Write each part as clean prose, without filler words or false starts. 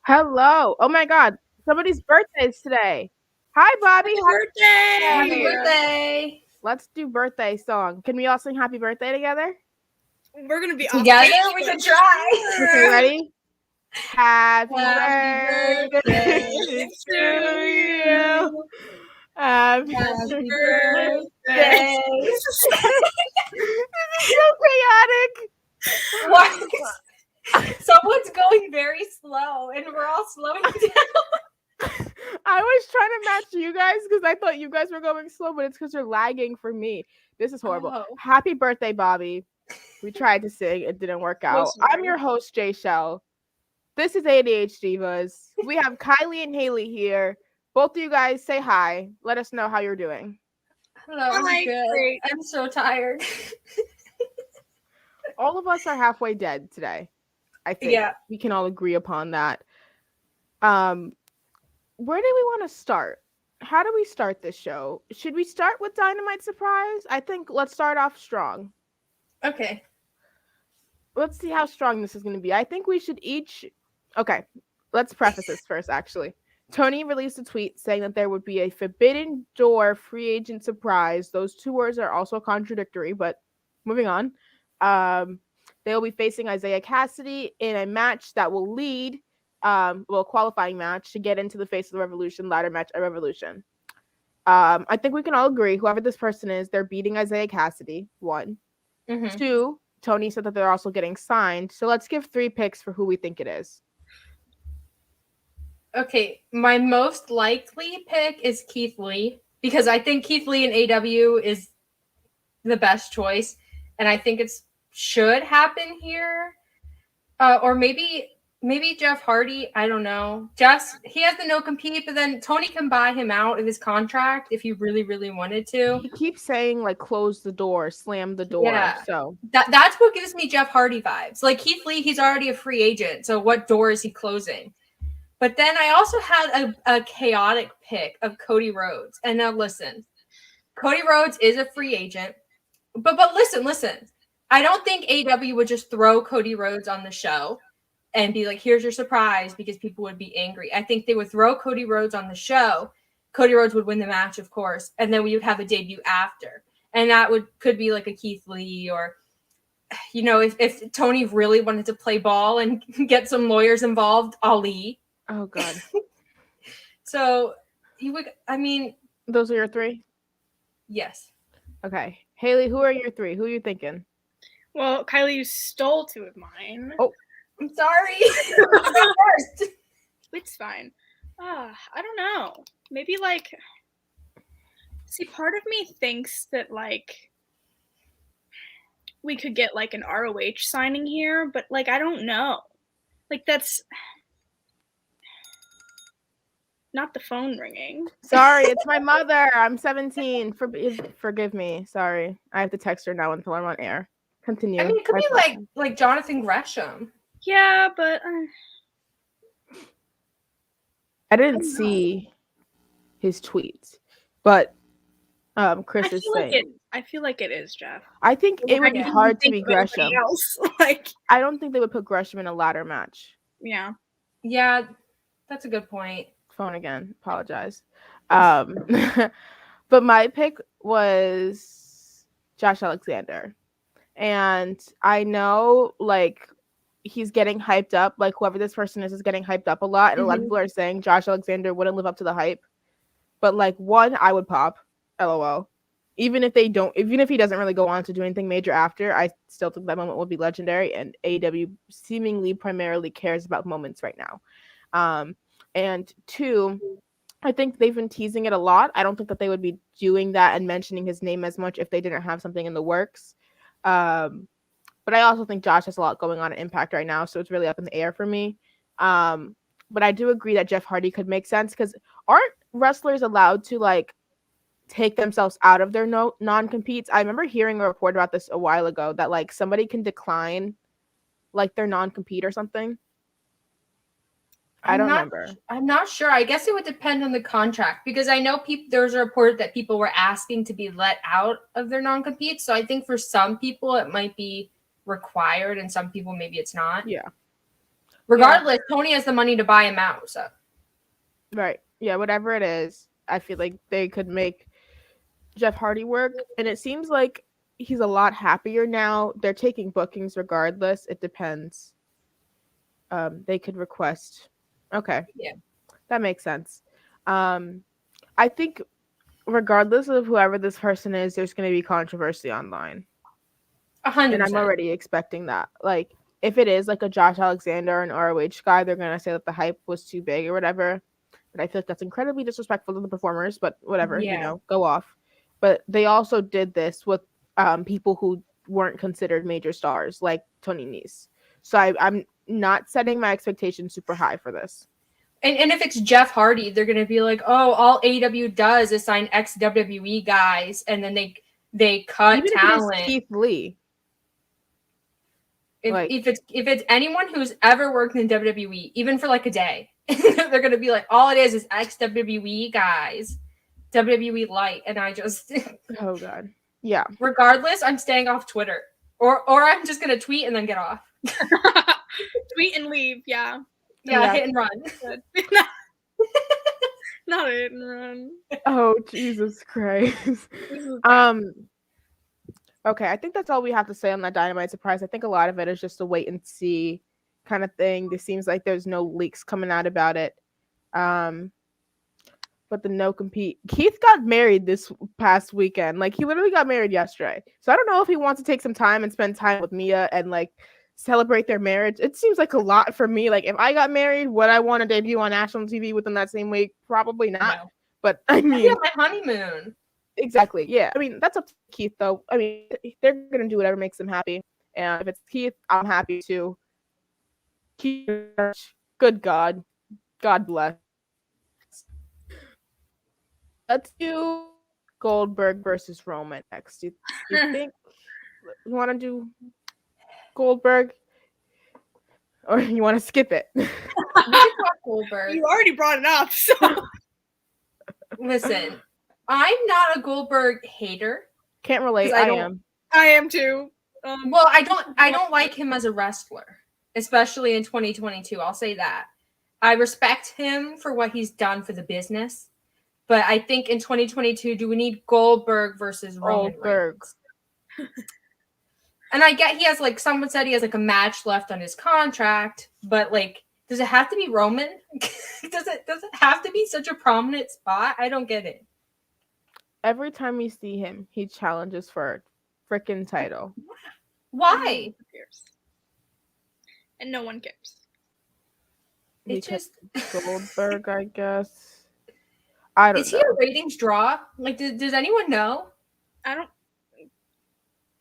Hello. Oh my God. Somebody's birthday is today. Hi, Bobby. Happy birthday! Let's do birthday song. Can we all sing happy birthday together? We're gonna be Together, we can try. Okay, ready? Happy Happy birthday birthday to you. Happy Happy birthday. birthday! This is so chaotic. What? Someone's going very slow, and we're all slowing down. I was trying to match you guys because I thought you guys were going slow, but it's because you're lagging for me. This is horrible. Oh. Happy birthday, Bobby. We tried to sing, it didn't work out. I'm your host, Jaychele. This is ADHDivas. We have Kiley and Haley here. Both of you guys say hi. Let us know how you're doing. Hello, I'm good. Great. I'm so tired. All of us are halfway dead today. I think we can all agree upon that. Where do we want to start? How do we start this show? Should we start with Dynamite Surprise? I think let's start off strong. Okay. Let's see how strong this is going to be. I think we should each... Okay, let's preface this first, actually. Tony released a tweet saying that there would be a Forbidden Door free agent surprise. Those two words are also contradictory, but moving on. They will be facing Isaiah Cassidy in a match that will lead, a qualifying match to get into the Face of the Revolution ladder match at Revolution. I think we can all agree, whoever this person is, they're beating Isaiah Cassidy, 1. Mm-hmm. 2, Tony said that they're also getting signed. So let's give 3 picks for who we think it is. Okay, my most likely pick is Keith Lee because I think Keith Lee in AW is the best choice, and I think it should happen here. Or maybe Jeff Hardy. I don't know. He has the no compete, but then Tony can buy him out of his contract if he really, really wanted to. He keeps saying like close the door, slam the door. Yeah. So that's what gives me Jeff Hardy vibes. Like Keith Lee, he's already a free agent, so what door is he closing? But then I also had a chaotic pick of Cody Rhodes. And now listen, Cody Rhodes is a free agent. But listen. I don't think AW would just throw Cody Rhodes on the show and be like, here's your surprise, because people would be angry. I think they would throw Cody Rhodes on the show. Cody Rhodes would win the match, of course. And then we would have a debut after. And that could be like a Keith Lee or, you know, if Tony really wanted to play ball and get some lawyers involved, Ali. Oh God. So you would, I mean, those are your 3? Yes. Okay. Haley, who are your 3? Who are you thinking? Well, Kiley, you stole 2 of mine. Oh, I'm sorry. First. It's fine. I don't know. Maybe like, see, part of me thinks that like we could get like an ROH signing here, but like I don't know. Like that's not the phone ringing. Sorry, it's my mother. I'm 17. Forgive me. Sorry. I have to text her now until I'm on air. Continue. I mean, it could be like Jonathan Gresham. Yeah, but I didn't see his tweets, but Chris is saying. I feel like it is Jeff. I think it would be hard to be Gresham. Like, I don't think they would put Gresham in a ladder match. Yeah. Yeah, that's a good point. Phone again. Apologize. But my pick was Josh Alexander. And I know, like, he's getting hyped up. Like, whoever this person is getting hyped up a lot. And a lot of people are saying Josh Alexander wouldn't live up to the hype. But, like, 1, I would pop. LOL. Even if he doesn't really go on to do anything major after, I still think that moment would be legendary. And AEW seemingly primarily cares about moments right now. And 2, I think they've been teasing it a lot. I don't think that they would be doing that and mentioning his name as much if they didn't have something in the works. But I also think Josh has a lot going on at Impact right now, so it's really up in the air for me. But I do agree that Jeff Hardy could make sense, because aren't wrestlers allowed to like take themselves out of their non-competes? I remember hearing a report about this a while ago that like somebody can decline like their non-compete or something. I don't remember. I'm not sure. I guess it would depend on the contract, because I know there was a report that people were asking to be let out of their non-compete. So I think for some people it might be required, and some people maybe it's not. Yeah. Regardless, Tony has the money to buy him out. So Right. Yeah, whatever it is, I feel like they could make Jeff Hardy work. And it seems like he's a lot happier now. They're taking bookings regardless. It depends. They could request. Okay. Yeah. That makes sense. I think regardless of whoever this person is, there's going to be controversy online. 100%. And I'm already expecting that. Like, if it is like a Josh Alexander and ROH guy, they're going to say that the hype was too big or whatever. But I feel like that's incredibly disrespectful to the performers, but whatever, go off. But they also did this with people who weren't considered major stars, like Tony Nese. So I'm not setting my expectations super high for this. And if it's Jeff Hardy, they're going to be like, oh, all AEW does is sign ex-WWE guys, and then they cut Even talent. If it is Keith Lee. If it's anyone who's ever worked in WWE, even for like a day, they're going to be like, all it is ex-WWE guys, WWE light. And I just... oh, God. Yeah. Regardless, I'm staying off Twitter. Or I'm just going to tweet and then get off. Tweet and leave, yeah. Yeah, hit and run. Not hit and run. Oh, Jesus Christ. Okay, I think that's all we have to say on that Dynamite Surprise. I think a lot of it is just a wait and see kind of thing. It seems like there's no leaks coming out about it. But the no compete. Keith got married this past weekend. Like, he literally got married yesterday. So I don't know if he wants to take some time and spend time with Mia and like celebrate their marriage. It seems like a lot for me. Like, if I got married, would I want to debut on national TV within that same week? Probably not. No. But I mean, my honeymoon. Exactly. Yeah. I mean, that's up to Keith, though. I mean, they're going to do whatever makes them happy. And if it's Keith, I'm happy too. Keith, good God. God bless. Let's do Goldberg versus Roman next. You think you want to do Goldberg? Or you want to skip it? Goldberg. You already brought it up, so. Listen. I'm not a Goldberg hater. Can't relate. I am. I am too. Well, I don't like him as a wrestler, especially in 2022. I'll say that. I respect him for what he's done for the business, but I think in 2022, do we need Goldberg versus Roman Reigns? And I get he has, like, someone said he has like a match left on his contract, but like, does it have to be Roman? does it have to be such a prominent spot? I don't get it. Every time we see him, he challenges for a freaking title. Why? Who cares? And no one cares. It's just Goldberg, I guess. I don't know. Is he a ratings draw? Like, does anyone know? I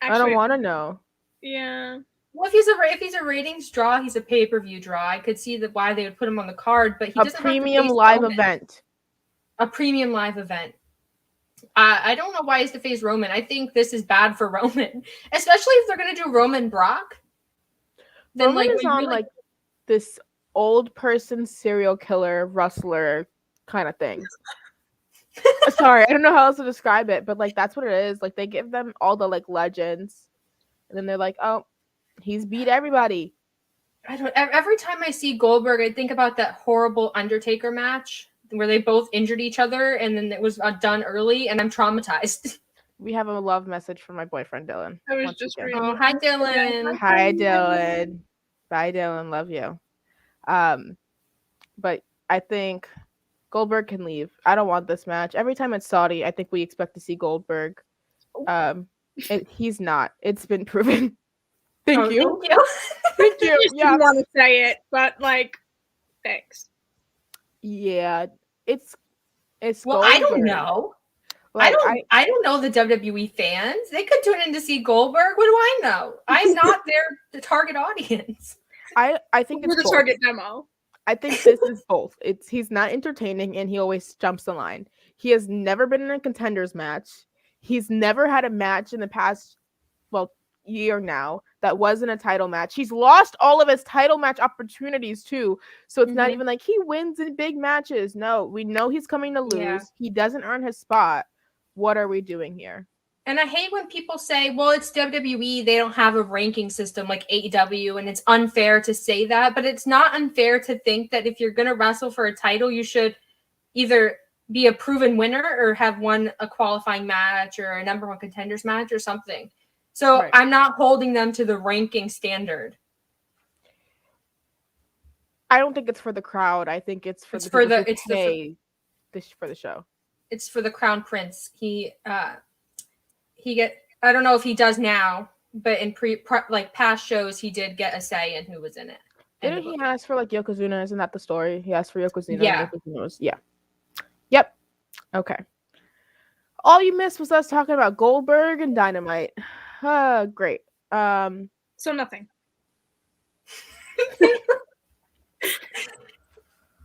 don't want to know. Yeah. Well, if he's a ratings draw, he's a pay-per-view draw. I could see why they would put him on the card, but he doesn't have to premium live event. A premium live event. I don't know why he's to face Roman. I think this is bad for Roman, especially if they're going to do Roman Brock. Then Roman is on like this old person serial killer wrestler kind of thing. Sorry, I don't know how else to describe it, but like that's what it is. Like they give them all the like legends, and then they're like, "Oh, he's beat everybody." Every time I see Goldberg, I think about that horrible Undertaker match where they both injured each other, and then it was done early, and I'm traumatized. We have a love message from my boyfriend Dylan. I was just reading. Oh, hi Dylan. Hi Dylan. Bye Dylan. Love you. But I think Goldberg can leave. I don't want this match. Every time it's Saudi, I think we expect to see Goldberg. He's not. It's been proven. Thank you. Thank you. I didn't want to say it, but like, thanks. Yeah, it's. Well, Goldberg. I don't know. Like, I don't know the WWE fans. They could tune in to see Goldberg. What do I know? I'm not the target audience. I think it's the target demo. I think this is both. He's not entertaining and he always jumps the line. He has never been in a contenders match. He's never had a match in the past, year now that wasn't a title match. He's lost all of his title match opportunities too. So it's not even like he wins in big matches. No, we know he's coming to lose. Yeah. He doesn't earn his spot. What are we doing here? And I hate when people say, well, it's WWE, they don't have a ranking system like AEW, and it's unfair to say that, but it's not unfair to think that if you're going to wrestle for a title, you should either be a proven winner or have won a qualifying match or a number one contenders match or something. So Right. I'm not holding them to the ranking standard. I don't think it's for the crowd. I think it's for It's the for people the- who it's the- pay for the show. It's for the Crown Prince. He I don't know if he does now, but in like past shows, he did get a say in who was in it. Didn't he ask for like Yokozuna? Isn't that the story? He asked for Yokozuna. Yeah. Yokozuna was, yeah. Yep. Okay. All you missed was us talking about Goldberg and Dynamite. Great. So nothing.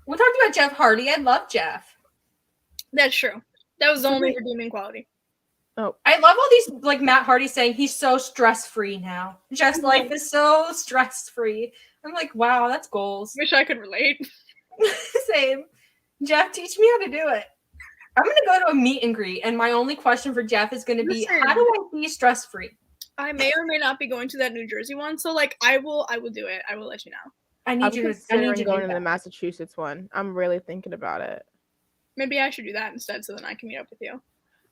We talked about Jeff Hardy. I love Jeff. That's true. That was the only redeeming quality. Oh, I love all these, like Matt Hardy saying he's so stress-free now. Jeff's life is so stress-free. I'm like, wow, that's goals. Wish I could relate. Same. Jeff, teach me how to do it. I'm going to go to a meet and greet, and my only question for Jeff is going to be, how do I be stress-free? I may or may not be going to that New Jersey one, so like I will do it. I will let you know. I need you to go to the Massachusetts one. I'm really thinking about it. Maybe I should do that instead, so then I can meet up with you.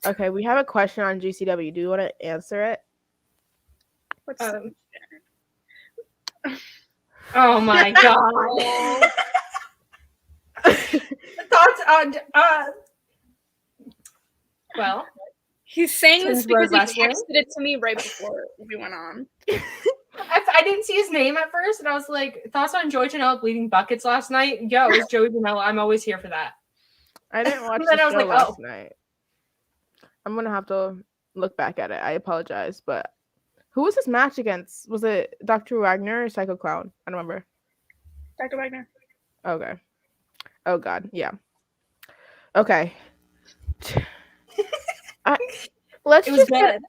Okay, we have a question on GCW. Do you want to answer it? What's oh my god. Thoughts on well, he's saying this because he wrestling? texted it to me right before we went on. I didn't see his name at first, and I was like, thoughts on Joey Janela bleeding buckets last night? Yo, it's Joey Janela. I'm always here for that. I didn't watch the show last night. I'm going to have to look back at it. I apologize, but who was his match against? Was it Dr. Wagner or Psycho Clown? I don't remember. Dr. Wagner. Okay. Oh, God. Yeah. Okay. Let's it was just good.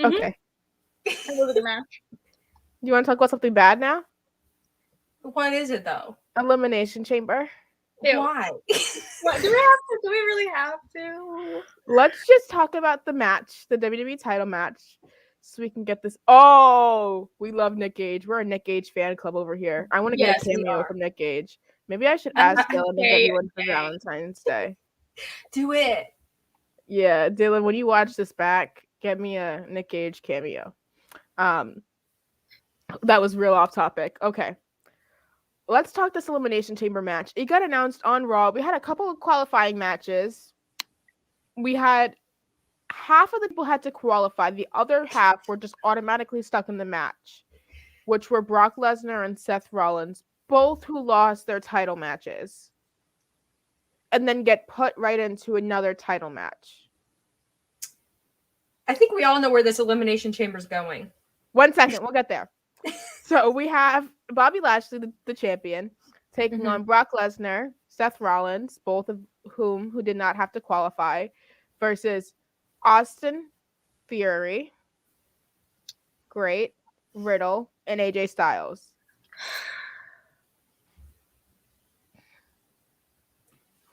Okay. I love the match. You want to talk about something bad now? What is it, though? Elimination Chamber. Ew. Why? What, do we really have to? Let's just talk about the match, the WWE title match, so we can get this. Oh, we love Nick Gage. We're a Nick Gage fan club over here. I want to get a cameo from Nick Gage. Maybe I should ask Dylan to get me one for Valentine's Day. Do it. Yeah, Dylan, when you watch this back, get me a Nick Gage cameo. That was real off topic. Okay. Let's talk this Elimination Chamber match. It got announced on Raw. We had a couple of qualifying matches. We had half of the people had to qualify. The other half were just automatically stuck in the match, which were Brock Lesnar and Seth Rollins, both who lost their title matches, and then get put right into another title match. I think we all know where this Elimination Chamber is going. 1 second. We'll get there. So we have Bobby Lashley, the champion, taking on Brock Lesnar, Seth Rollins, both of who did not have to qualify, versus Austin Theory, Great, Riddle, and AJ Styles.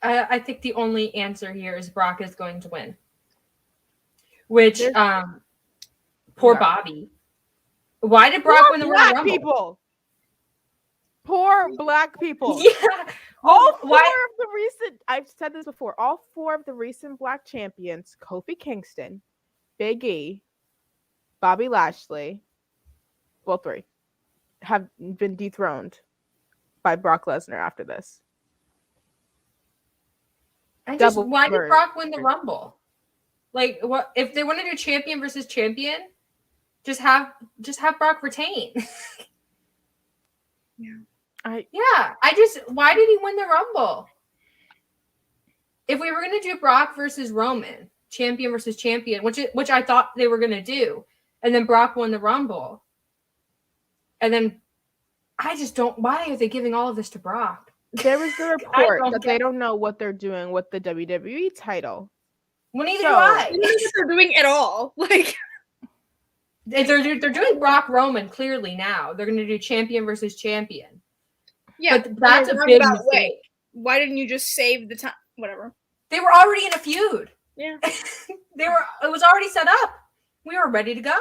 I think the only answer here is Brock is going to win. Which, poor Bobby. Why did Brock win the Royal Rumble? People. Poor black people. Yeah. All four of the recent, I've said this before, all four of the recent black champions, Kofi Kingston, Big E, Bobby Lashley, well, three, have been dethroned by Brock Lesnar after this. Why did Brock win the Rumble? Like, what if they want to do champion versus champion? Just have Brock retain. Why did he win the Rumble? If we were gonna do Brock versus Roman, champion versus champion, which I thought they were gonna do, and then Brock won the Rumble, and then I just don't. Why are they giving all of this to Brock? There was the report that they don't know what they're doing with the WWE title. Well, neither do I. I don't know what they're doing at all. Like. They're doing Brock Roman clearly now. They're going to do champion versus champion. Yeah, but that's a big mistake. Why didn't you just save the time? Whatever. They were already in a feud. Yeah, It was already set up. We are ready to go.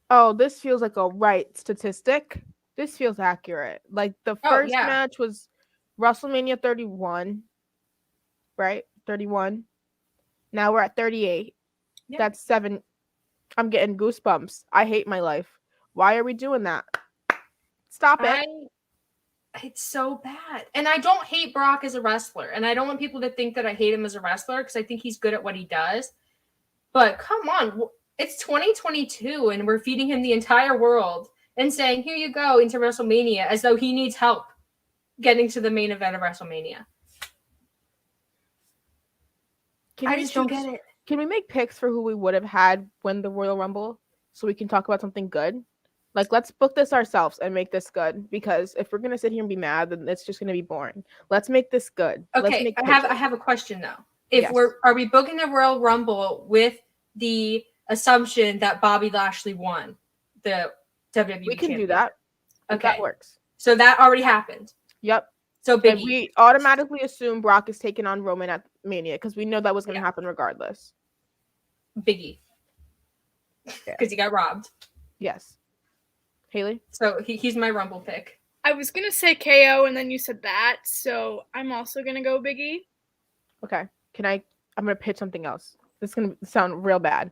Oh, this feels like a right statistic. This feels accurate. Like the first match was WrestleMania 31, right? 31. Now we're at 38. Yep. That's 7. I'm getting goosebumps. I hate my life. Why are we doing that? Stop it. It's so bad. And I don't hate Brock as a wrestler. And I don't want people to think that I hate him as a wrestler because I think he's good at what he does. But come on. It's 2022 and we're feeding him the entire world and saying, here you go into WrestleMania as though he needs help getting to the main event of WrestleMania. I just don't get it. Can we make picks for who we would have had win the Royal Rumble so we can talk about something good? Like, let's book this ourselves and make this good, because if we're gonna sit here and be mad, then it's just gonna be boring. Let's make this good. Okay, I have a question though. Are we booking the Royal Rumble with the assumption that Bobby Lashley won the WWE? We can do that. Okay, that works. So that already happened. Yep. So Biggie. And we automatically assume Brock is taking on Roman at Mania because we know that was going to happen regardless. Biggie. Because he got robbed. Yes. Haley? So he's my Rumble pick. I was going to say KO and then you said that, so I'm also going to go Biggie. Okay. I'm going to pitch something else. This is going to sound real bad.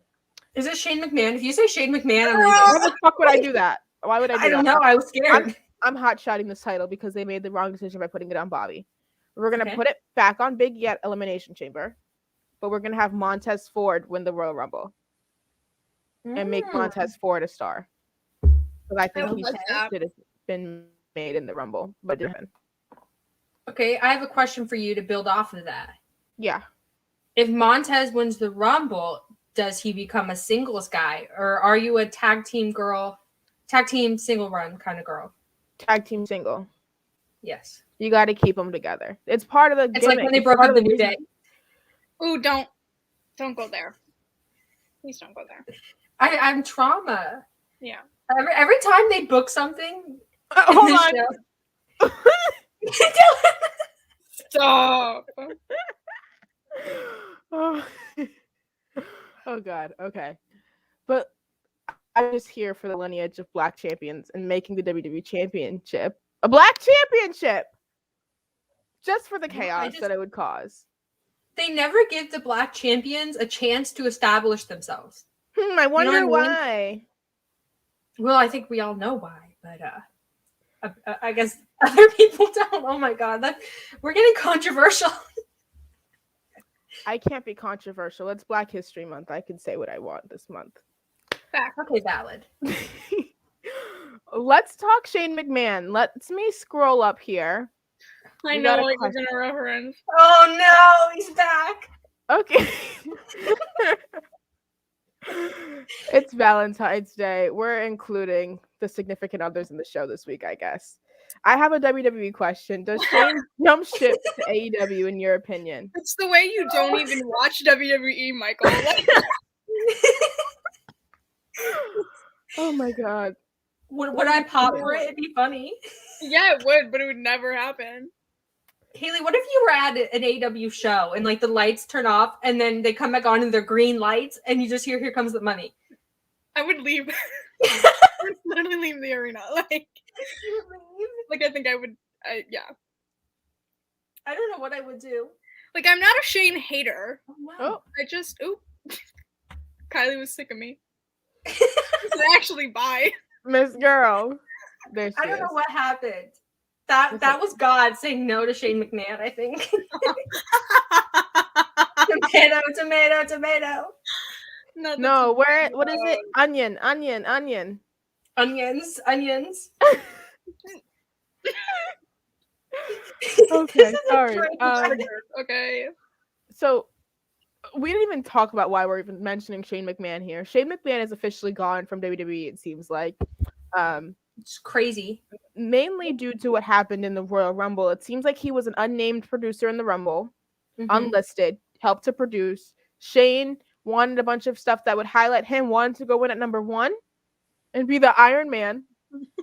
Is it Shane McMahon? If you say Shane McMahon, I'm why the fuck would I do that? Why would I do that? I don't know. I was scared. I'm hot-shotting this title because they made the wrong decision by putting it on Bobby. We're going to put it back on Biggie at Elimination Chamber, but we're going to have Montez Ford win the Royal Rumble and make Montez Ford a star. Because I think he should have been made in the Rumble, but didn't. Okay, I have a question for you to build off of that. Yeah. If Montez wins the Rumble, does he become a singles guy, or are you a tag team single run kind of girl? Tag team single. Yes. You got to keep them together. It's part of the It's gimmick. Like when they broke up the New Day. Ooh, don't go there. Please don't go there. I'm trauma. Yeah. Every time they book something. Hold on. Stop. Oh God. Okay. But I'm just here for the lineage of black champions and making the WWE championship a black championship. Just for the chaos that it would cause. They never give the black champions a chance to establish themselves. I wonder why. Well, I think we all know why, but I guess other people don't. Oh my God, we're getting controversial. I can't be controversial. It's Black History Month. I can say what I want this month. Fact. Okay, valid. Let's talk Shane McMahon. Let me scroll up here. I know what you're gonna reference. Oh no, he's back. Okay. It's Valentine's Day. We're including the significant others in the show this week, I guess. I have a WWE question. Does Shane jump ship to AEW in your opinion? It's the way you don't even watch WWE, Michael. Oh my God. Would I pop for it? It'd be funny. Yeah, it would, but it would never happen. Haley, what if you were at an AEW show and like the lights turn off and then they come back on and they're green lights and you just hear, here comes the money? I would leave. I would literally leave the arena. Like I think I would, yeah. I don't know what I would do. Like, I'm not a Shane hater. Oh, no. Oh. I just, Kylie was sick of me. Actually, bye. Miss Girl. There she I don't know what happened. That was God saying no to Shane McMahon, I think. Tomato. No, what is it? Onion. Onions. Okay, sorry. Okay. So we didn't even talk about why we're even mentioning Shane McMahon here. Shane McMahon is officially gone from WWE, it seems like. It's crazy. Mainly due to what happened in the Royal Rumble. It seems like he was an unnamed producer in the Rumble, unlisted, helped to produce. Shane wanted a bunch of stuff that would highlight him, wanted to go in at number 1 and be the Iron Man,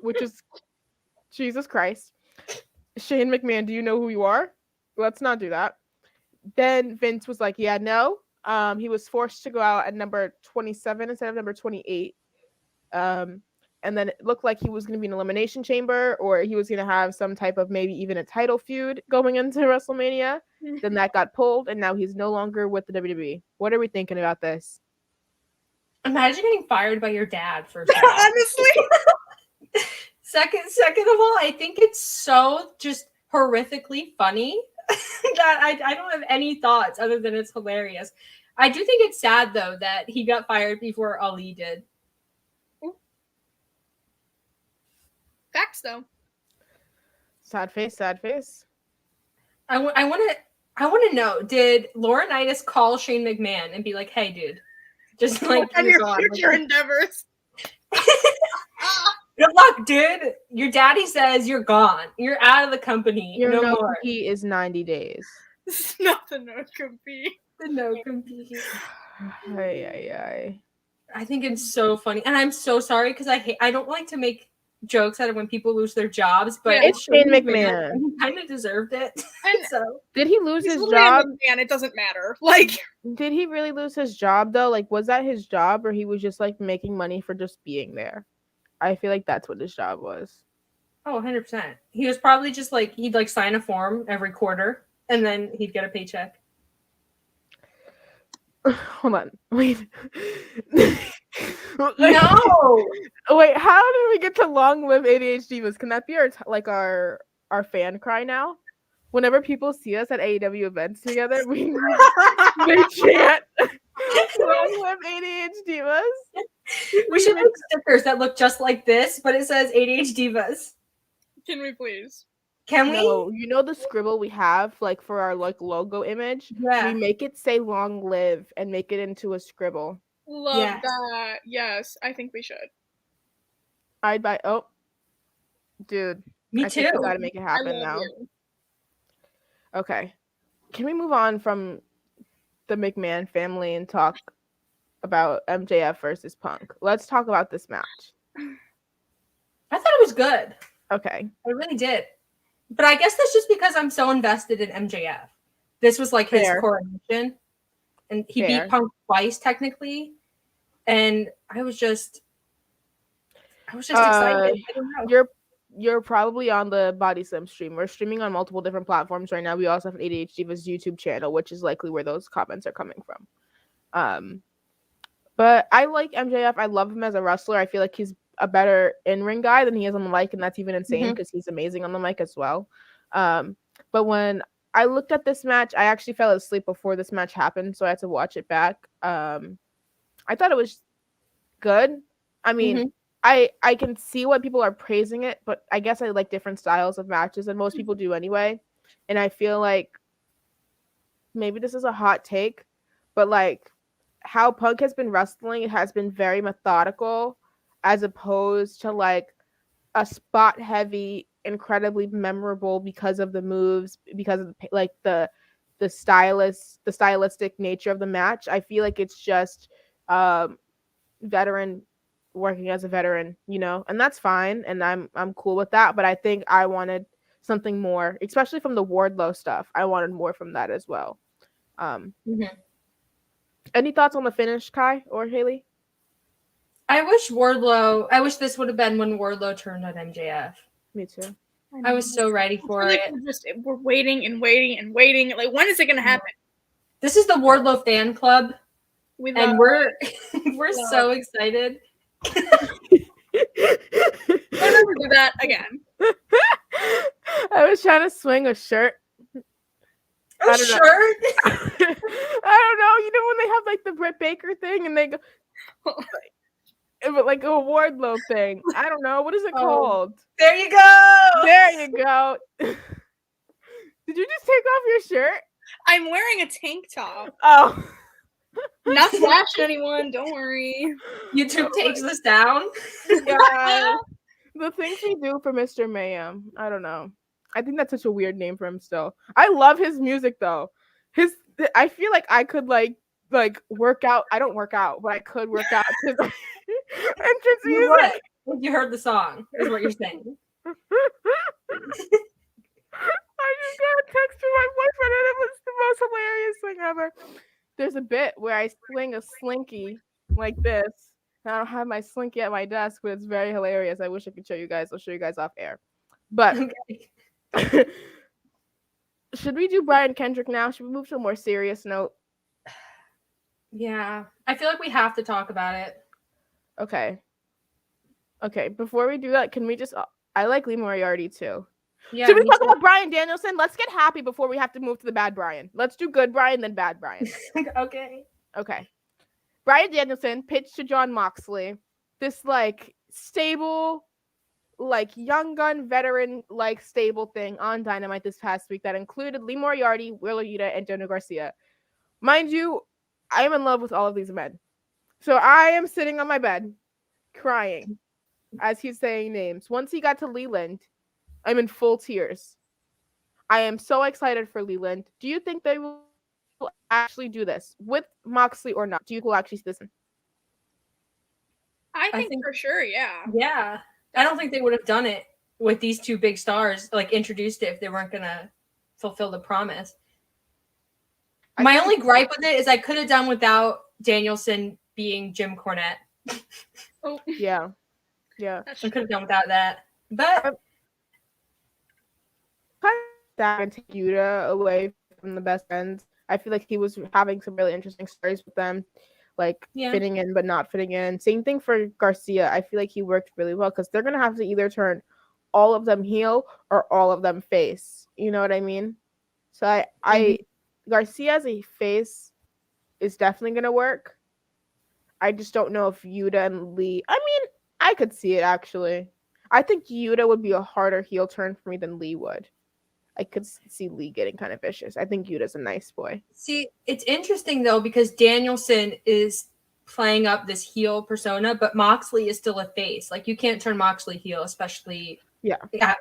which is Jesus Christ. Shane McMahon, do you know who you are? Let's not do that. Then Vince was like, yeah, no, He was forced to go out at number 27 instead of number 28. And then it looked like he was going to be an elimination chamber, or he was going to have some type of maybe even a title feud going into WrestleMania. Then that got pulled, and now he's no longer with the WWE. What are we thinking about this? Imagine getting fired by your dad first. Honestly. Second of all, I think it's so just horrifically funny that I don't have any thoughts other than it's hilarious. I do think it's sad though that he got fired before Ali did. Facts though. Sad face, sad face. I want to know, did Laurinaitis call Shane McMahon and be like, "Hey, dude, just like and your future endeavors." Good luck, dude. Your daddy says you're gone. You're out of the company. Your no more. He is 90 days. It's not the no compete. The no compete. Ay. I think it's so funny, and I'm so sorry because I don't like to make jokes out of when people lose their jobs, but it's Shane McMahon. He kind of deserved it. And so did he lose his job? And it doesn't matter. Like, did he really lose his job though? Like, was that his job, or he was just like making money for just being there? I feel like that's what his job was. Oh, 100%. He was probably just like, he'd like sign a form every quarter and then he'd get a paycheck. Hold on. Wait. No. Wait, how did we get to long live ADHDivas? Can that be our fan cry now? Whenever people see us at AEW events together, they chant long live ADHDivas. We should make stickers that look just like this, but it says ADHDivas. Can we please? Can we? No, you know the scribble we have like for our like logo image? Yeah. We make it say long live and make it into a scribble. Love that. Yes, I think we should. I'd buy dude. Me I too. think we gotta make it happen now. You. Okay. Can we move on from the McMahon family and talk about MJF versus Punk? Let's talk about this match. I thought it was good. Okay. I really did. But I guess that's just because I'm so invested in MJF. This was like his coronation. And he beat Punk twice technically. And I was just excited. I don't know. You're probably on the Body Slam stream. We're streaming on multiple different platforms right now. We also have an ADHDivas YouTube channel, which is likely where those comments are coming from. But I like MJF. I love him as a wrestler. I feel like he's a better in-ring guy than he is on the mic, and that's even insane because he's amazing on the mic as well. But when I looked at this match, I actually fell asleep before this match happened, so I had to watch it back. I thought it was good. I mean, I can see why people are praising it, but I guess I like different styles of matches than most people do anyway. And I feel like maybe this is a hot take, but like how Punk has been wrestling, it has been very methodical as opposed to like a spot heavy, incredibly memorable because of the moves, because of the stylistic nature of the match. I feel like it's just veteran working as a veteran, you know, and that's fine, and I'm cool with that. But I think I wanted something more, especially from the Wardlow stuff. I wanted more from that as well. Any thoughts on the finish, Kai or Haley? I wish this would have been when Wardlow turned on MJF. Me too. I was so ready for it. We're waiting and waiting and waiting. Like, when is it going to happen? This is the Wardlow fan club, and we're so excited. We'll never do that again. I was trying to swing a shirt. A shirt? I don't know. You know when they have like the Britt Baker thing and they go like a Wardlow thing. I don't know. What is it called? There you go. There you go. Did you just take off your shirt? I'm wearing a tank top. Oh. Not flashing anyone. Don't worry. YouTube takes this down. Yeah. The things we do for Mr. Mayhem. I don't know. I think that's such a weird name for him still. I love his music though. I feel like I could like work out. I don't work out, but I could work out his entrance music. You heard the song, is what you're saying. I just got a text from my boyfriend and it was the most hilarious thing ever. there's a bit where I swing a slinky like this. And I don't have my slinky at my desk, but it's very hilarious. I wish I could show you guys. I'll show you guys off air. But Okay. should we do Brian Kendrick now? Should we move to a more serious note? Yeah, I feel like we have to talk about it. Okay. Okay, before we do that, can we just... I like Lee Moriarty too. Yeah, Should we me talk too. about Brian Danielson? Let's get happy before we have to move to the bad Brian. Let's do good Brian, then bad Brian. Okay. Okay. Brian Danielson pitched to Jon Moxley this like stable, like young gun veteran like stable thing on Dynamite this past week that included Lee Moriarty, Wheeler Yuta, and Daniel Garcia. Mind you, I am in love with all of these men. So I am sitting on my bed crying as he's saying names. Once he got to Leland, I'm in full tears. I am so excited for Leland. Do you think they will actually do this with Moxley or not? Do you think we'll actually see this? I think for sure, yeah. Yeah. I don't think they would have done it with these two big stars, like introduced it if they weren't going to fulfill the promise. My only gripe with it is I could have done without Danielson being Jim Cornette. Oh, yeah. Yeah. I could have done without that. But kind of that and take Yuta away from the best friends. I feel like he was having some really interesting stories with them, like fitting in but not fitting in. Same thing for Garcia. I feel like he worked really well because they're gonna have to either turn all of them heel or all of them face. You know what I mean? So I Garcia as a face is definitely gonna work. I just don't know if Yuta and Lee. I mean, I could see it actually. I think Yuta would be a harder heel turn for me than Lee would. I could see Lee getting kind of vicious. I think Yuta's a nice boy. See, it's interesting though because Danielson is playing up this heel persona, but Moxley is still a face. Like you can't turn Moxley heel, especially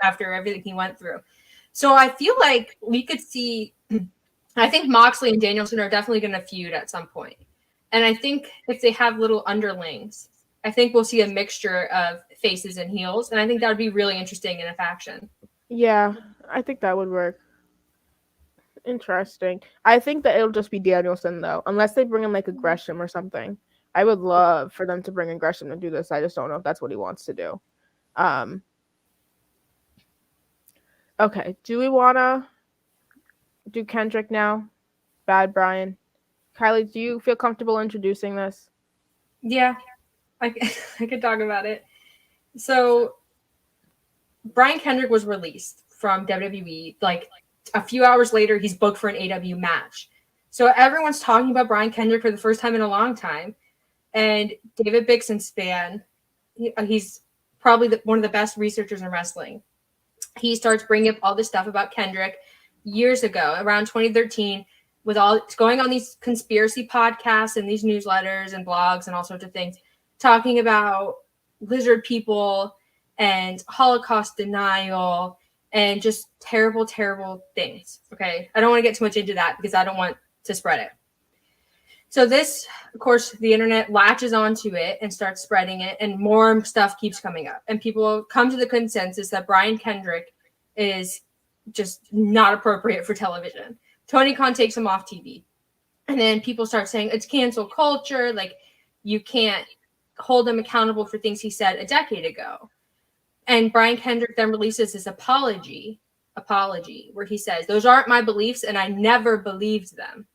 after everything he went through. So I feel like we could see. I think Moxley and Danielson are definitely going to feud at some point. And I think if they have little underlings, I think we'll see a mixture of faces and heels. And I think that would be really interesting in a faction. Yeah, I think that would work. Interesting. I think that it'll just be Danielson, though, unless they bring in like a Gresham or something. I would love for them to bring in Gresham to do this. I just don't know if that's what he wants to do. Okay, do we want to do Kendrick now? Bad Brian. Kylie, do you feel comfortable introducing this? Yeah, I could talk about it. So Brian Kendrick was released from WWE. Like a few hours later, he's booked for an AEW match. So everyone's talking about Brian Kendrick for the first time in a long time. And David Bixenspan, he's probably one of the best researchers in wrestling. He starts bringing up all this stuff about Kendrick years ago, around 2013, with all going on these conspiracy podcasts and these newsletters and blogs and all sorts of things, talking about lizard people and Holocaust denial and just terrible, terrible things. Okay. I don't want to get too much into that because I don't want to spread it. So this, of course, the internet latches onto it and starts spreading it, and more stuff keeps coming up. And people come to the consensus that Brian Kendrick is just not appropriate for television. Tony Khan takes him off TV. And then people start saying it's cancel culture. Like, you can't hold him accountable for things he said a decade ago. And Brian Kendrick then releases his apology, where he says, those aren't my beliefs and I never believed them.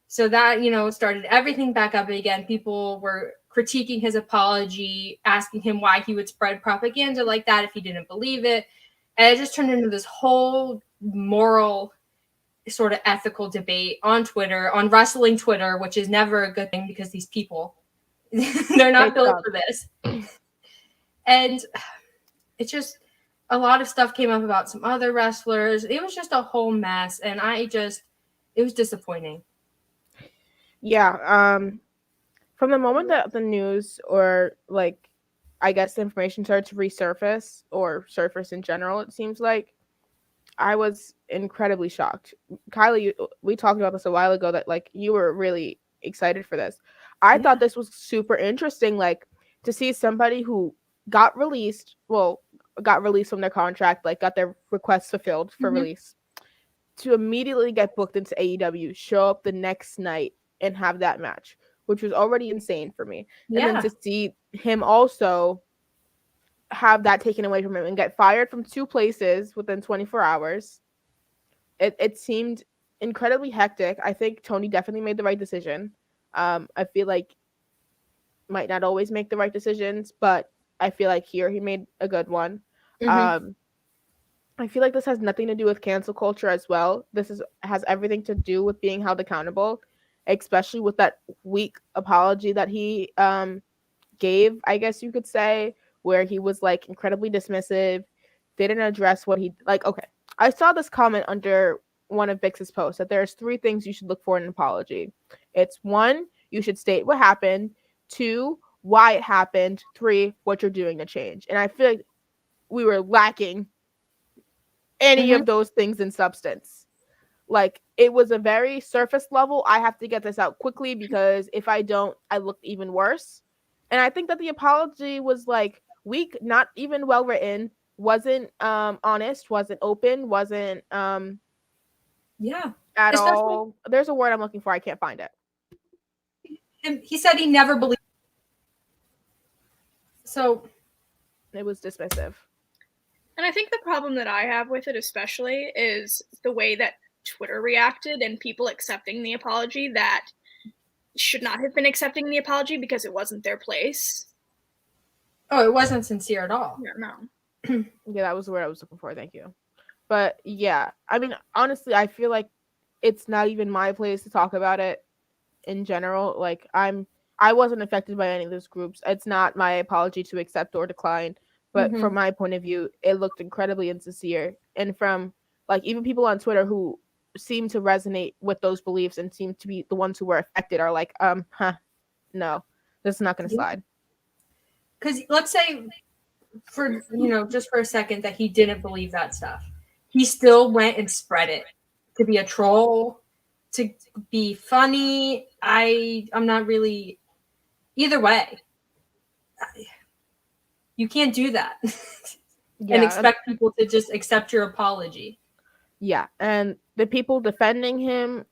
So that, started everything back up again. People were critiquing his apology, asking him why he would spread propaganda like that if he didn't believe it. And it just turned into this whole moral sort of ethical debate on Twitter, on wrestling Twitter, which is never a good thing because these people, they're not built for this. And it's just a lot of stuff came up about some other wrestlers. It was just a whole mess. And it was disappointing. Yeah. From the moment that the news or like, I guess the information started to resurface or surface in general, it seems like, I was incredibly shocked. Kylie, we talked about this a while ago that like you were really excited for this. I thought this was super interesting, like to see somebody who got released from their contract, like got their requests fulfilled for release, to immediately get booked into AEW, show up the next night and have that match, which was already insane for me. And then Yeah. to see him also have that taken away from him and get fired from 2 places within 24 hours, it seemed incredibly hectic. I think Tony definitely made the right decision. I feel like might not always make the right decisions, but I feel like here he made a good one. Mhm. I feel like this has nothing to do with cancel culture as well. Has everything to do with being held accountable, especially with that weak apology that he gave, I guess you could say, where he was like incredibly dismissive, didn't address what he like. Okay, I saw this comment under one of Vix's posts that there's 3 things you should look for in an apology. It's 1, you should state what happened. 2, why it happened. 3, what you're doing to change. And I feel like we were lacking any Mhm. of those things in substance. Like it was a very surface level. I have to get this out quickly because if I don't, I look even worse. And I think that the apology was like weak, not even well written, wasn't honest, wasn't open, wasn't Yeah. at Especially all. There's a word I'm looking for, I can't find it. he said he never believed. So It was dismissive. And I think the problem that I have with it especially is the way that Twitter reacted and people accepting the apology that should not have been accepting the apology because it wasn't their place. oh, it wasn't sincere at all. No. Yeah, that was the word I was looking for. Thank you. But yeah, I mean, honestly, I feel like it's not even my place to talk about it in general. Like I wasn't affected by any of those groups. It's not my apology to accept or decline. But from my point of view, it looked incredibly insincere. And from like even people on Twitter who seem to resonate with those beliefs and seem to be the ones who were affected are like, no, this is not gonna slide. Because let's say for just for a second that he didn't believe that stuff. He still went and spread it to be a troll, to be funny. I'm not really either way. You can't do that Yeah. and expect people to just accept your apology. Yeah. And the people defending him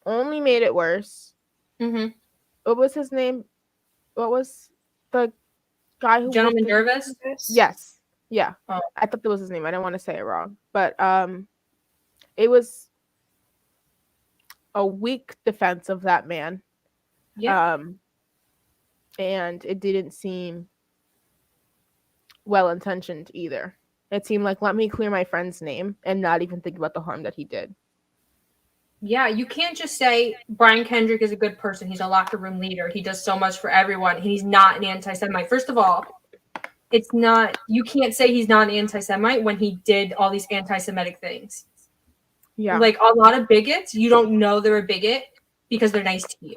only made it worse. Mm-hmm. What was his name? What was the guy who Gentleman lifted? nervous? Yes. Yeah. Oh. I thought that was his name. I didn't want to say it wrong. But it was a weak defense of that man. Yeah. And it didn't seem well intentioned either. It seemed like let me clear my friend's name and not even think about the harm that he did. Yeah, you can't just say Brian Kendrick is a good person. He's a locker room leader. He does so much for everyone. He's not an anti-Semite. First of all, it's not. You can't say he's not an anti-Semite when he did all these anti-Semitic things. Yeah. Like a lot of bigots, you don't know they're a bigot because they're nice to you.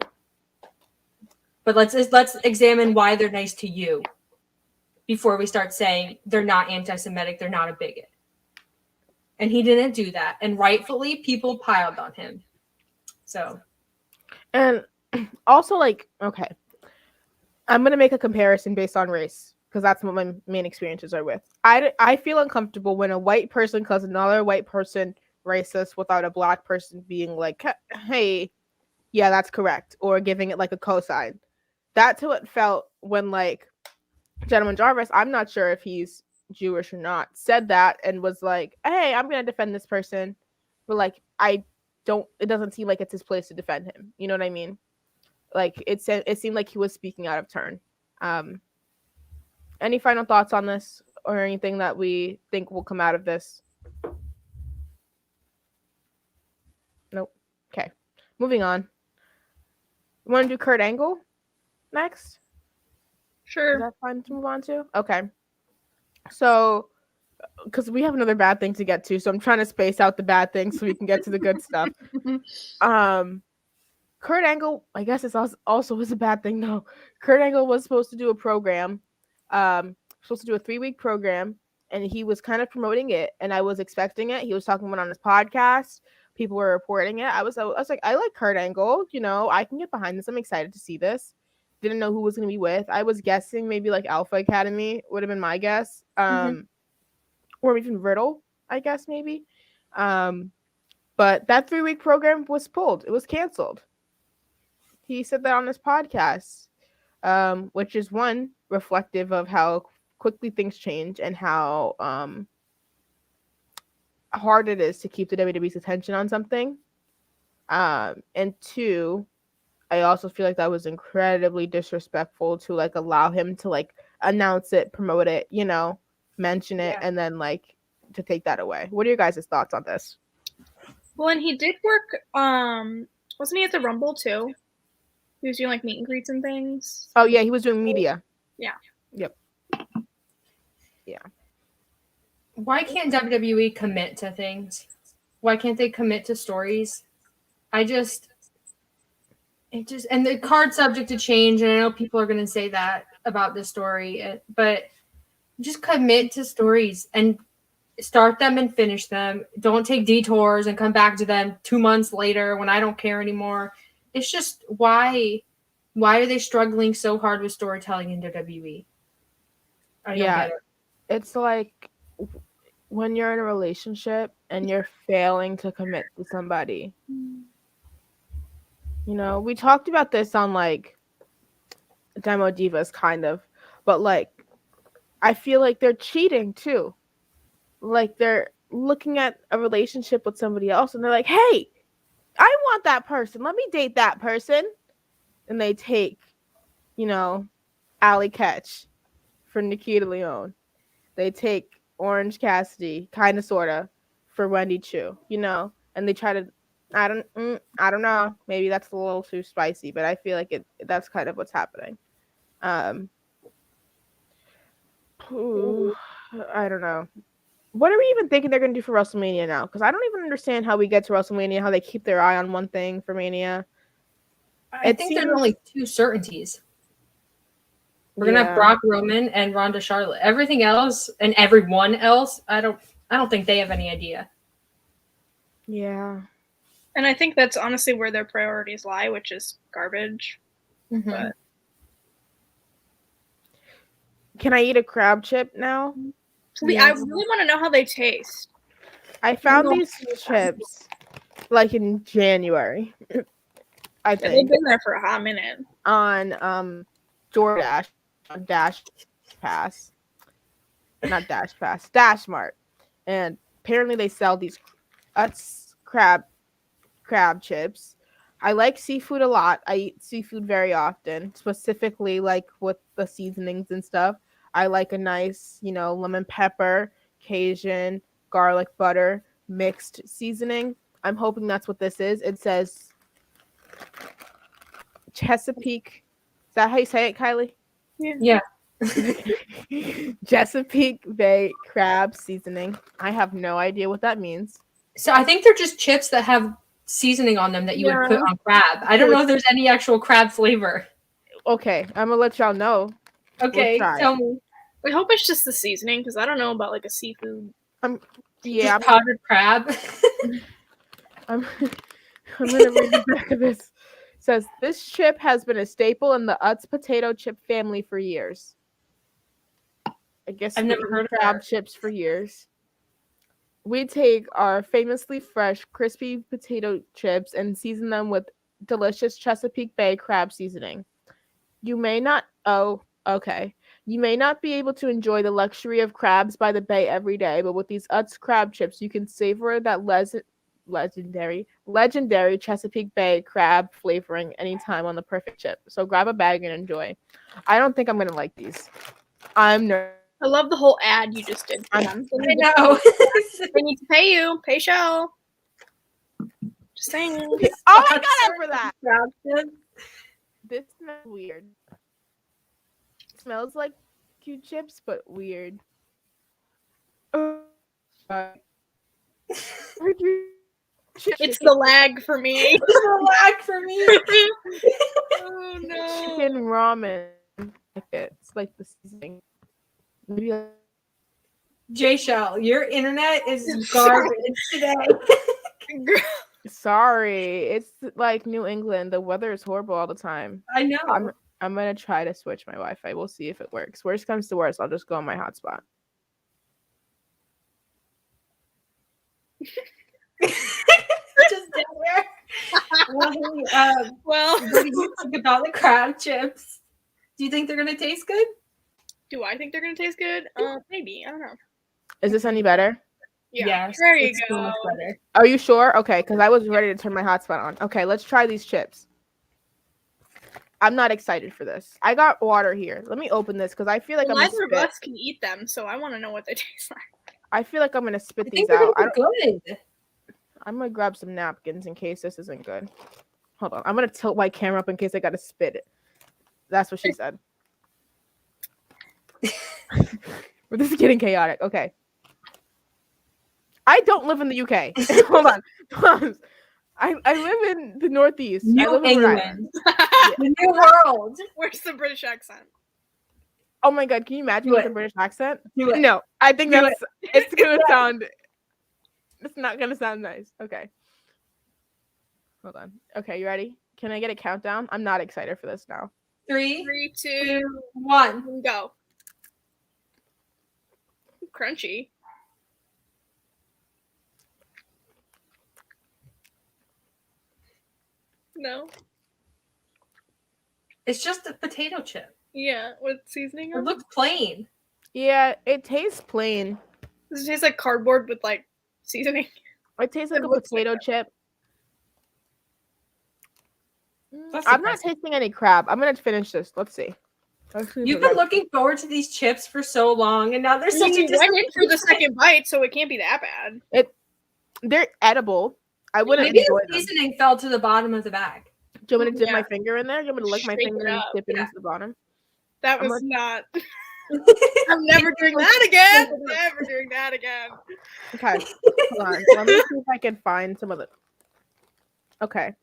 But let's examine why they're nice to you before we start saying they're not anti-Semitic, they're not a bigot. And he didn't do that. And rightfully, people piled on him. So. And also, like, okay, I'm going to make a comparison based on race because that's what my main experiences are with. I feel uncomfortable when a white person calls another white person racist without a black person being like, hey, yeah, that's correct, or giving it like a cosign. That's how it felt when like Gentleman Jarvis, I'm not sure if he's Jewish or not, said that and was like, hey, I'm going to defend this person. But like, it doesn't seem like it's his place to defend him. You know what I mean? Like it seemed like he was speaking out of turn. Any final thoughts on this or anything that we think will come out of this? Nope. Okay. Moving on. You want to do Kurt Angle next? Sure. Is that fun to move on to? Okay. So, because we have another bad thing to get to, so I'm trying to space out the bad things so we can get to the good stuff. Kurt Angle, I guess it's also was a bad thing though. Kurt Angle was supposed to do a program, supposed to do a 3-week program, and he was kind of promoting it, and I was expecting it. He was talking about it on his podcast. People were reporting it. I was like, I like Kurt Angle. You know, I can get behind this. I'm excited to see this. Didn't know who was going to be with. I was guessing maybe like Alpha Academy would have been my guess, or even Riddle, I guess maybe. But that 3-week program was pulled. It was canceled. He said that on his podcast, which is one reflective of how quickly things change and how hard it is to keep the WWE's attention on something. And two, I also feel like that was incredibly disrespectful to like allow him to like announce it, promote it, mention it, and then like to take that away. What are your guys' thoughts on this? Well, and he did work. Wasn't he at the Rumble too? He was doing like meet and greets and things. Oh yeah, he was doing media. Yeah. Yep. Yeah. Why can't WWE commit to things? Why can't they commit to stories? And the card's subject to change, and I know people are going to say that about this story, but just commit to stories and start them and finish them. Don't take detours and come back to them 2 months later when I don't care anymore. It's just why are they struggling so hard with storytelling in WWE? I don't get it. It's like when you're in a relationship and you're failing to commit to somebody. We talked about this on like ADHDivas kind of, but like I feel like they're cheating too. Like they're looking at a relationship with somebody else and they're like, hey, I want that person. Let me date that person. And they take, Allie Ketch for Nikita Leone. They take Orange Cassidy, kind of, sort of, for Wendy Chu, and they try to, I don't know. Maybe that's a little too spicy, but I feel like that's kind of what's happening. I don't know. What are we even thinking they're going to do for WrestleMania now? Because I don't even understand how we get to WrestleMania, how they keep their eye on one thing for Mania. I think there's only two certainties. We're gonna have Brock Roman and Ronda Charlotte. Everything else and everyone else, I don't think they have any idea. Yeah. And I think that's honestly where their priorities lie, which is garbage. Mm-hmm. But can I eat a crab chip now? Yeah. I really want to know how they taste. I found these chips like in January. I think they've been there for a hot minute. On DoorDash, on Dash Pass. Not Dash Pass, Dash Mart. And apparently they sell these crab chips. I like seafood a lot. I eat seafood very often, specifically like with the seasonings and stuff. I like a nice, lemon pepper, Cajun, garlic butter, mixed seasoning. I'm hoping that's what this is. It says Chesapeake. Is that how you say it, Kylie? Yeah. Chesapeake Bay crab seasoning. I have no idea what that means. So I think they're just chips that have seasoning on them that you would put on crab. I don't know if there's any actual crab flavor. Okay, I'm gonna let y'all know. Okay, tell me. I hope it's just the seasoning because I don't know about like a seafood. Just powdered crab. I'm gonna read the back of this. It says this chip has been a staple in the Utz potato chip family for years. I guess I've never heard of crab chips for years. We take our famously fresh, crispy potato chips and season them with delicious Chesapeake Bay crab seasoning. You may not be able to enjoy the luxury of crabs by the bay every day, but with these Utz crab chips, you can savor that legendary Chesapeake Bay crab flavoring anytime on the perfect chip. So grab a bag and enjoy. I don't think I'm going to like these. I'm nervous. I love the whole ad you just did for them. I know. They need to pay you. Pay Shell. Just saying. Oh, I got it for that. This smells weird. It smells like cute chips, but weird. It's the lag for me. It's the lag for me. Oh no. Chicken ramen. It's like the seasoning. Maybe Jaychele, your internet is garbage today. Sorry, it's like New England. The weather is horrible all the time. I know. I'm gonna try to switch my Wi-Fi. We'll see if it works. Worst comes to worst, I'll just go on my hotspot. Just down there. Well, what do you think about the crab chips? Do you think they're gonna taste good? do I think they're gonna taste good? Maybe. I don't know. Is this any better? Yeah. Yes, There you it's so go. much better. Are you sure? Okay, because I was ready to turn my hotspot on. Okay, let's try these chips. I'm not excited for this. I got water here. Let me open this because I feel like Well, I'm neither gonna of spit. us can eat them, so I want to know what they taste like. I feel like I'm gonna spit I these think they're out. gonna be good. I'm gonna grab some napkins in case this isn't good. Hold on. I'm gonna tilt my camera up in case I gotta spit it. That's what she said. But this is getting chaotic. Okay. I don't live in the UK. Hold on. Pause. I live in the Northeast. I New live in Rhode Island. England. The new world. Where's the British accent? Oh my god, can you imagine Do with it. a British accent? Do it. No, I think Do that's it's gonna sound it's not gonna sound nice. Okay. Hold on. Okay, you ready? Can I get a countdown? I'm not excited for this now. 3, 3, 2, 2, 1. go. Crunchy. No. It's just a potato chip. Yeah, with seasoning It on it. looks plain. Yeah, it tastes plain. Does it taste like cardboard with like seasoning? It tastes like It a looks like potato that. chip. That's I'm not depressing. tasting any crab. I'm gonna finish this. Let's see. You've been looking forward to these chips for so long, and now there's such a You went in for the second bite, so it can't be that bad. They're edible. I wouldn't Maybe enjoy the them. seasoning fell to the bottom of the bag. Do you want me to dip my Yeah. finger in there? Do you want me to lick my Shake finger it and up. dip it Yeah. into the bottom? That I'm was like- not. I'm never doing that again. Never doing that again. Okay. Hold on. Let me see if I can find some of the. Okay.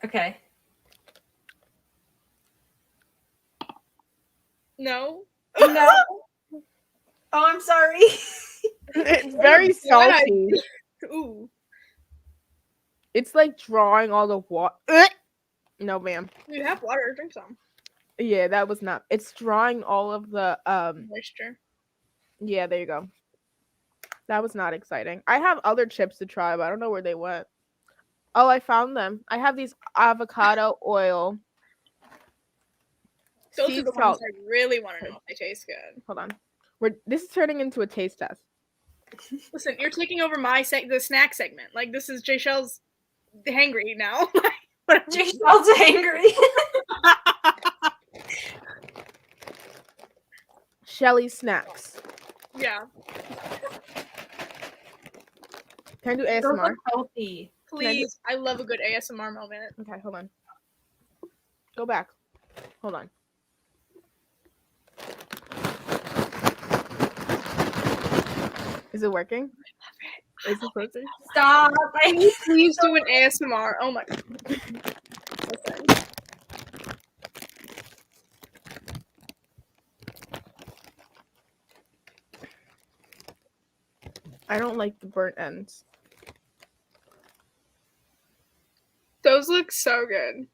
Okay. No. No. Oh, I'm sorry. It's very salty. Ooh. It's like drawing all the water. No, ma'am. You have water. Drink some. Yeah, that was not. It's drawing all of the Moisture. Yeah, there you go. That was not exciting. I have other chips to try, but I don't know where they went. Oh, I found them. I have these avocado oil. Those sea are the ones salt. I really want to know if they taste good. Hold on. This is turning into a taste test. Listen, you're taking over the snack segment. Like, this is Jaychele's hangry now. Jaychele's angry. Shelly snacks. Yeah. Can I do Those ASMR? look healthy. Please. I love a good ASMR moment. Okay, hold on. Go back. Hold on. Is it working? Is it working? Stop. Please do an ASMR. Oh my god. Listen. I don't like the burnt ends. Those look so good.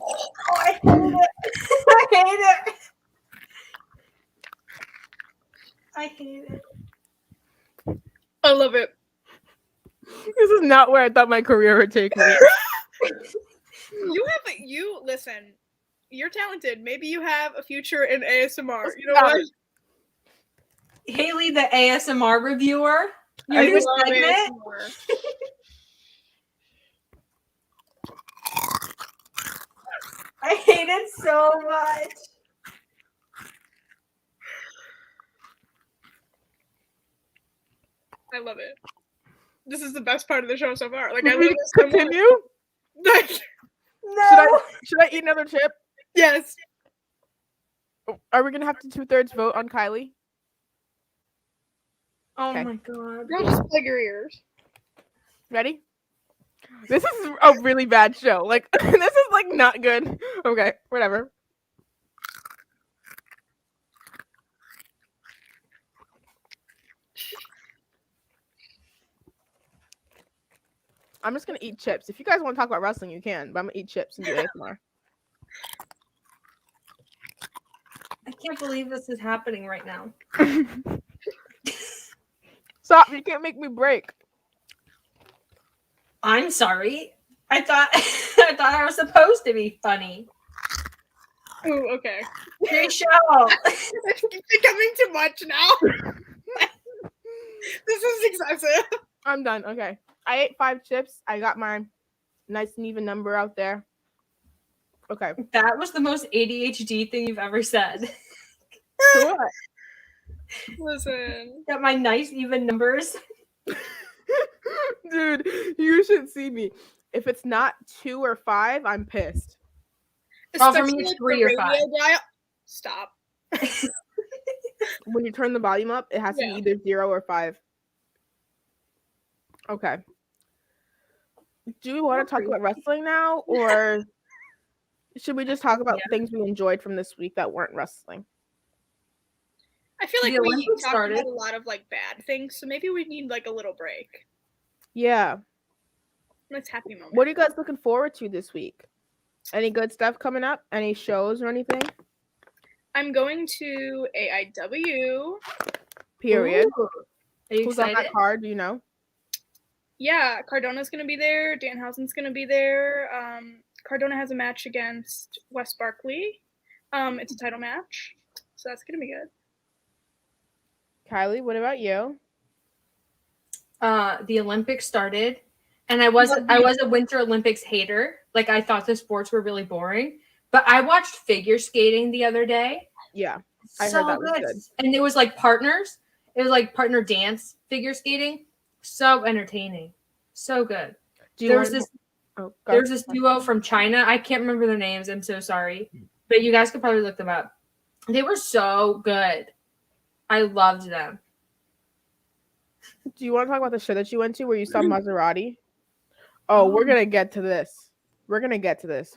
Oh, I hate it. I hate it. I hate it. I love it. This is not where I thought my career would take me. You listen. You're talented. Maybe you have a future in ASMR. You know Stop what? it. Haley, the ASMR reviewer. I Your new love segment. ASMR. I hate it so much. I love it. This is the best part of the show so far. Like, I love it so much. Continue? Like, No. Should I eat another chip? yes. Are we gonna have to 2/3 vote on Kylie? Oh Okay. my god. Don't just plug your ears. Ready? This is a really bad show. Like this is like not good. Okay, whatever. I'm just gonna eat chips. If you guys want to talk about wrestling, you can, but I'm gonna eat chips and do ASMR. I can't believe this is happening right now. Stop! You can't make me break. I'm sorry. I thought I was supposed to be funny. Ooh, okay. Jaychele. It's becoming too much now. This is excessive. I'm done. Okay. I ate 5 chips. I got my nice and even number out there. Okay. That was the most ADHD thing you've ever said. What? Listen. Got my nice even numbers. Dude, you should see me. If it's not 2 or 5, I'm pissed. Oh, for me, Especially, it's like, 3 the or radio 5. dial- Stop. When you turn the volume up, it has to be Yeah. either 0 or 5. Okay. Do we want to talk about wrestling now, or should we just talk about things we enjoyed from this week that weren't wrestling? I feel like The we Olympics talked started. about a lot of like bad things, so maybe we need like a little break. Yeah. Let's happy moment. What are you guys looking forward to this week? Any good stuff coming up? Any shows or anything? I'm going to AIW. Period. Ooh. Are you Who's on excited? that card? Do you know? Yeah, Cardona's gonna be there. Danhausen's gonna be there. Cardona has a match against Wes Barkley. It's a title match, so that's gonna be good. Kylie, what about you? The Olympics started, and I was a Winter Olympics hater. Like, I thought the sports were really boring, but I watched figure skating the other day. Yeah, I heard that was good. And it was like partners. It was like partner dance figure skating. So entertaining, so good. There's this duo from China. I can't remember their names. I'm so sorry, but you guys could probably look them up. They were so good. I loved them. Do you want to talk about the show that you went to where you saw Maserati? Oh, we're gonna get to this.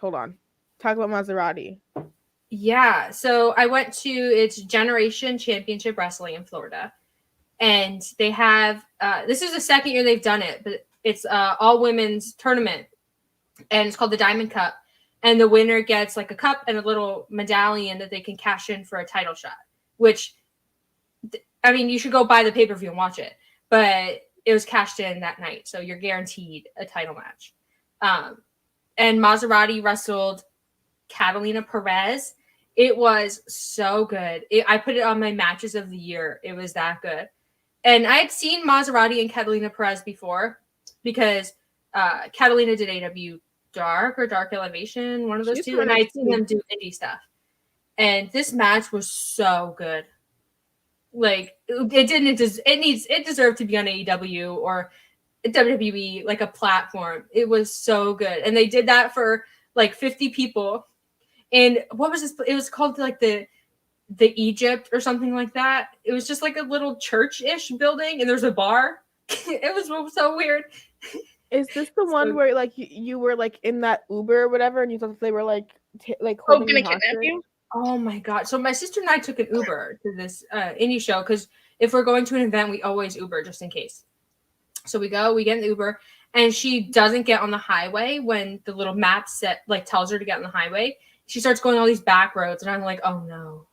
Hold on. Talk about Maserati. Yeah, so I went to its Generation Championship Wrestling in Florida, and they have this is the second year they've done it, but it's all women's tournament, and it's called the Diamond Cup, and the winner gets like a cup and a little medallion that they can cash in for a title shot. Which, I mean, you should go buy the pay-per-view and watch it, but it was cashed in that night, so you're guaranteed a title match. And Maserati wrestled Catalina Perez. It was so good. I put it on my matches of the year. It was that good. And I had seen Maserati and Catalina Perez before because Catalina did AW Dark or Dark Elevation, one of those two, and I had seen them do indie stuff. And this match was so good. Like, it deserved to be on AEW or WWE, like a platform. It was so good. And they did that for like 50 people. And what was this? It was called like the Egypt or something like that. It was just like a little church-ish building, and there's a bar. It was so weird. Is this the one where like you were like in that Uber or whatever, and you thought they were like holding you hostage? Oh my god! So my sister and I took an Uber to this indie show because if we're going to an event, we always Uber just in case. So we get in the Uber, and she doesn't get on the highway when the little map tells her to get on the highway. She starts going all these back roads, and I'm like, oh no.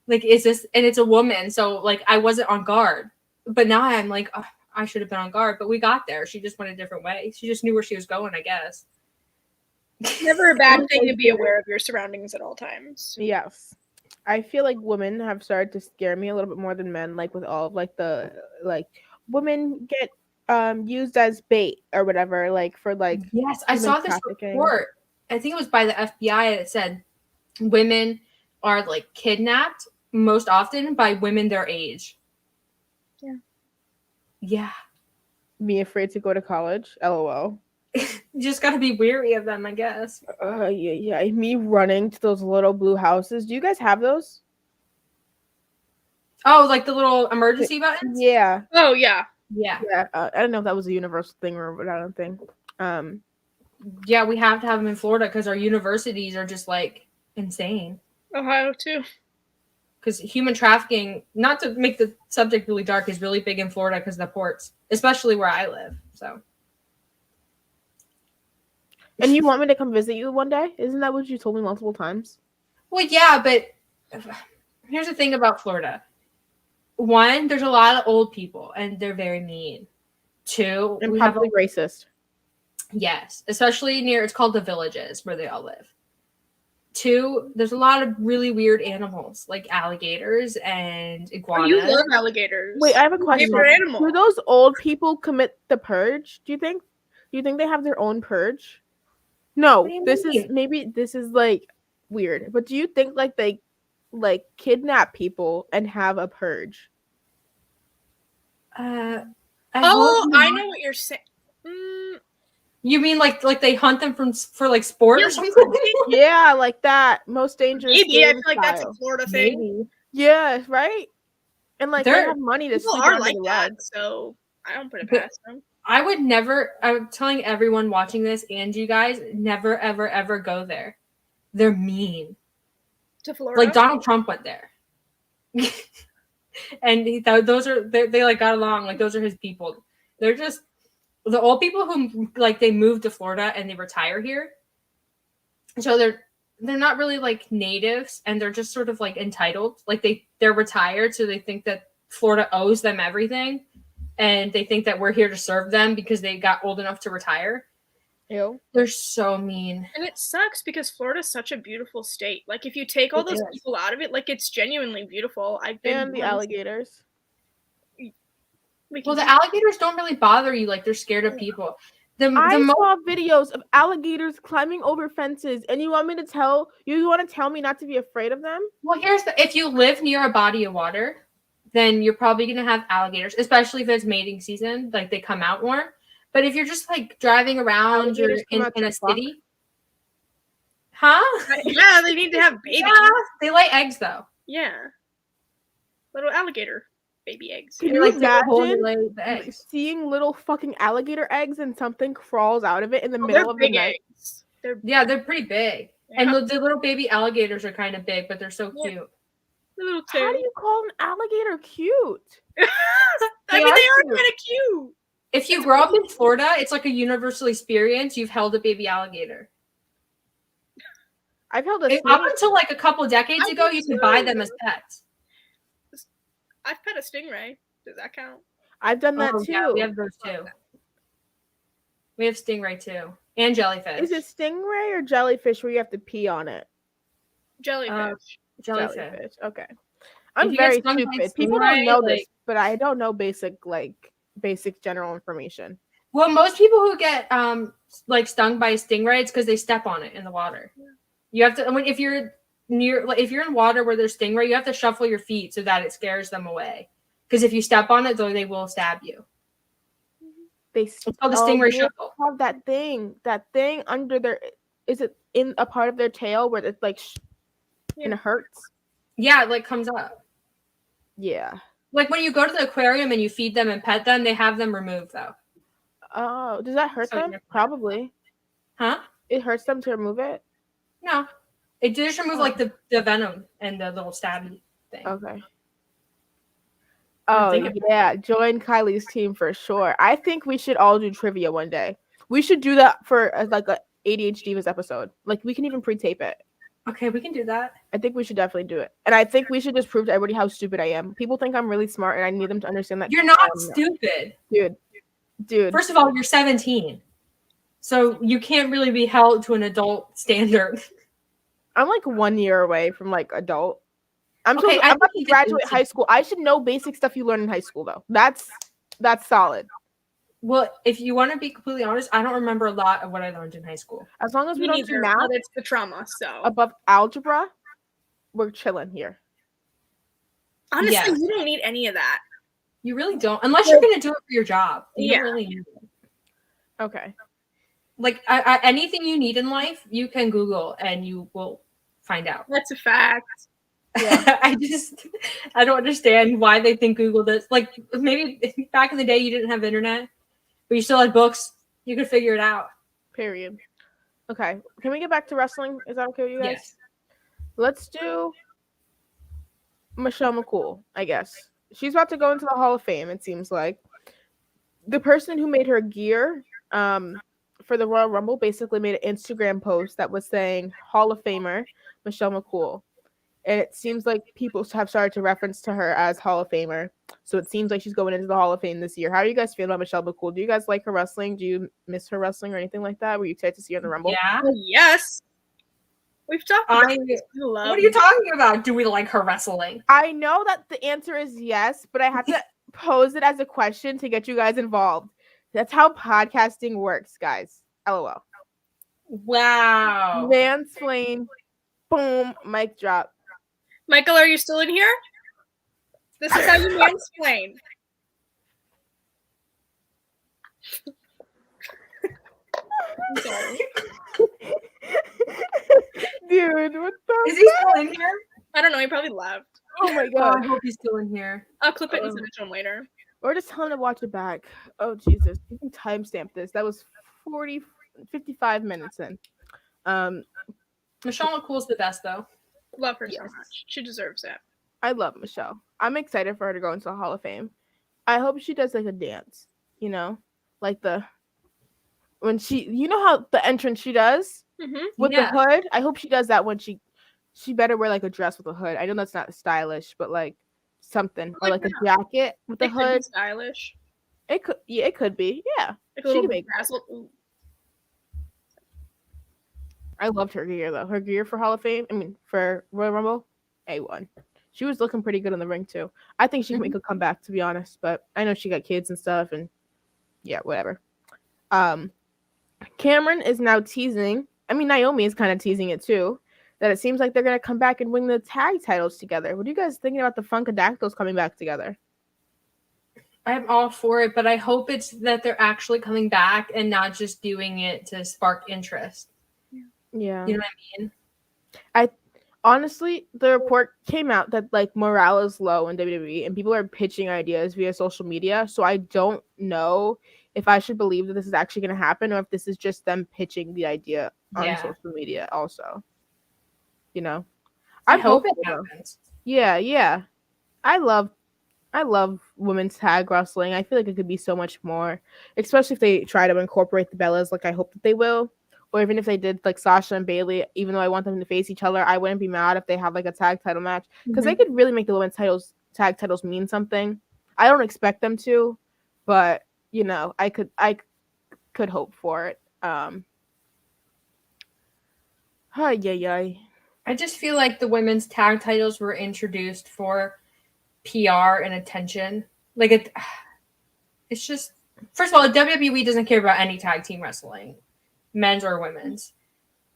Like, is this, and it's a woman, so like I wasn't on guard. But now I'm like, oh, I should have been on guard, but we got there. She just went a different way. She just knew where she was going, I guess. Never a bad thing to be aware of your surroundings at all times. Yes. I feel like women have started to scare me a little bit more than men, like with all of like the women get used as bait or whatever, like for like yes, I saw this report. I think it was by the FBI that said women are like kidnapped most often by women their age. Yeah. Yeah. Me afraid to go to college? LOL. You just gotta be wary of them, I guess. Yeah. Me running to those little blue houses. Do you guys have those? Oh, like the little emergency buttons? Yeah. Oh, yeah. Yeah. I don't know if that was a universal thing or what. I don't think. Yeah, we have to have them in Florida because our universities are just like insane. Ohio too. Because human trafficking, not to make the subject really dark, is really big in Florida because of the ports, especially where I live. So. And you want me to come visit you one day? Isn't that what you told me multiple times? Well, yeah, but here's the thing about Florida. one, there's a lot of old people, and they're very mean. Two, And we have probably racist. yes, especially near, it's called the Villages where they all live. Two, there's a lot of really weird animals like alligators and iguanas. You love alligators. Wait, I have a question. Favorite animal. Do those old people commit the purge? Do you think they have their own purge? No, What do you this mean? is maybe this is like weird. But do you think like they like kidnap people and have a purge? I Oh, I know what you're saying. You mean like they hunt them for like sport or something? Yeah, like that. Most dangerous. Maybe I game feel like that's a style. Florida thing. Maybe. Yeah, right. And like they They're- have money to People sleep are under like the that, rug. so I don't put it past them. I would never. I'm telling everyone watching this and you guys, never ever ever go there. They're mean. To Florida, Like Donald Trump went there, and those are they like got along. Like those are his people. They're just the old people who like they moved to Florida and they retire here. So they're not really like natives, and they're just sort of like entitled. Like they're retired, so they think that Florida owes them everything, and they think that we're here to serve them because they got old enough to retire. Ew. They're so mean. and it sucks because Florida's such a beautiful state. Like if you take all It those is. people out of it, like it's genuinely beautiful. I've been And the once. alligators. We can Well, the do- alligators don't really bother you. Like they're scared of people. I saw videos of alligators climbing over fences, and you want to tell me not to be afraid of them? Well, if you live near a body of water, then you're probably gonna have alligators, especially if it's mating season. Like they come out more. But if you're just like driving around or Alligators come out in to a fuck? city, huh? Yeah, they need to have babies. Yeah, they lay eggs though. Yeah. Little alligator baby eggs. Can They you like dig a hole and imagine lay the eggs. seeing little fucking alligator eggs and something crawls out of it in the Oh, middle they're of the big night? eggs. They're Yeah, they're pretty big. yeah, And the little baby alligators are kind of big, but they're so Yeah. cute. the little How tail. do you call an alligator cute? I mean, are they are cute. kind of cute. If you grow up in Florida, it's like a universal experience. You've held a baby alligator. I've held a Up snake. until like a couple decades I ago, did you could buy too. them as pets. I've pet a stingray. Does that count? I've done that Oh, too. yeah, we have those too. We have stingray too, and jellyfish. Is it stingray or jellyfish where you have to pee on it? Jellyfish. jellyfish? Okay. I'm you get very stung by a stupid. People stingray, don't know this, like- but I don't know basic general information. Well, most people who get like stung by a stingray, it's because they step on it in the water. You have to if you're in water where there's stingray, you have to shuffle your feet so that it scares them away. Because if you step on it, though, they will stab you. It's called the stingray they shuffle. have that thing under their. Is it in a part of their tail where it's like and it hurts? Yeah, it like comes up. Yeah. Like when you go to the aquarium and you feed them and pet them, they have them removed though. Oh, does that hurt So them? different. Probably. Huh? It hurts them to remove it. No. It just remove like the venom and the little stabby thing. Okay. I'm Oh thinking- yeah, join Kylie's team for sure. I think we should all do trivia one day. We should do that for like a ADHDivas episode. Like we can even pre-tape it. Okay, we can do that. I think we should definitely do it. And I think we should just prove to everybody how stupid I am. People think I'm really smart and I need them to understand that. You're not I'm not. stupid. Dude. First of all, you're 17. So you can't really be held to an adult standard. I'm like 1 year away from like adult. I'm Okay, I about think to you did graduate basic. high school. I should know basic stuff you learn in high school though. That's solid. Well, if you want to be completely honest, I don't remember a lot of what I learned in high school. As long as we Me don't neither, do math but it's the trauma. So above algebra, we're chilling here. honestly, Yeah. you don't need any of that. You really don't, unless you're going to do it for your job. You Yeah. don't really need it. Okay. Like anything you need in life, you can Google and you will find out. That's a fact. Yeah. I don't understand why they think Google does. Like maybe back in the day you didn't have internet, but you still had books. You could figure it out. Period. Okay. Can we get back to wrestling? Is that okay with you guys? Yes. Let's do Michelle McCool, I guess. She's about to go into the Hall of Fame, it seems like. The person who made her gear for the Royal Rumble basically made an Instagram post that was saying Hall of Famer Michelle McCool. and it seems like people have started to reference to her as Hall of Famer. So it seems like she's going into the Hall of Fame this year. How are you guys feeling about Michelle McCool? Do you guys like her wrestling? Do you miss her wrestling or anything like that? Were you excited to see her in the Rumble? Yeah. Oh, yes. We've talked about this. What are you talking about? Do we like her wrestling? I know that the answer is yes, but I have to pose it as a question to get you guys involved. That's how podcasting works, guys. LOL. Wow. Mansplain. Boom. Mic drop. Michael, are you still in here? This is how you mansplain. I'm sorry. Dude, what the Is he still in here? I don't know. He probably left. Oh my Oh, god. I hope he's still in here. I'll clip it and send it to him later. Or just tell him to watch it back. Oh Jesus. You can timestamp this. That was 55 minutes in. Michelle McCool's the best though. Love her so much. She deserves it. I love Michelle. I'm excited for her to go into the Hall of Fame. I hope she does like a dance, you know, like when she, you know how the entrance she does with the hood. I hope she does that when she better wear like a dress with a hood. I know that's not stylish, but like something or like a jacket with the hood. Could be stylish. It could, yeah, it could be, yeah. Like a little razzle. I loved her gear though. Her gear for Hall of Fame. I mean, for Royal Rumble, A1. She was looking pretty good in the ring too. I think she can make a comeback, to be honest. But I know she got kids and stuff, and yeah, whatever. Cameron is now teasing. I mean, Naomi is kind of teasing it too. That it seems like they're gonna come back and win the tag titles together. What are you guys thinking about the Funkadactyls coming back together? I'm all for it, but I hope it's that they're actually coming back and not just doing it to spark interest. Yeah. You know what I mean? Honestly, the report came out that like morale is low in WWE and people are pitching ideas via social media. So I don't know if I should believe that this is actually going to happen or if this is just them pitching the idea on social media also. You know? I hope it happens. Yeah. I love women's tag wrestling. I feel like it could be so much more, especially if they try to incorporate the Bellas like I hope that they will. Or even if they did like Sasha and Bailey, even though I want them to face each other, I wouldn't be mad if they have like a tag title match because they could really make the women's tag titles mean something. I don't expect them to, but you know, I could hope for it. I just feel like the women's tag titles were introduced for PR and attention. Like it's just, first of all, WWE doesn't care about any tag team wrestling, men's or women's.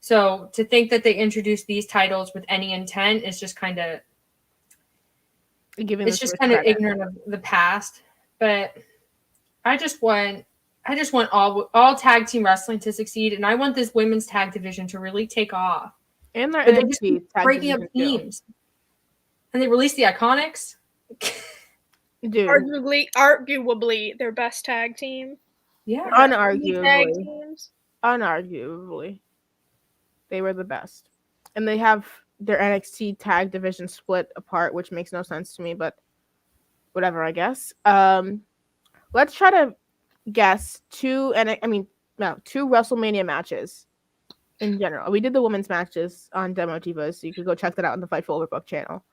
So to think that they introduced these titles with any intent is just kind of ignorant of the past. But I just want all tag team wrestling to succeed, and I want this women's tag division to really take off. And they're breaking up teams. And they released the Iconics. Dude. Arguably their best tag team. Yeah. Unarguably. They were the best. And they have their NXT tag division split apart, which makes no sense to me, but whatever, I guess. Let's try to guess two WrestleMania matches in general. We did the women's matches on Demo Divas, so you could go check that out on the Fightful Overbook channel.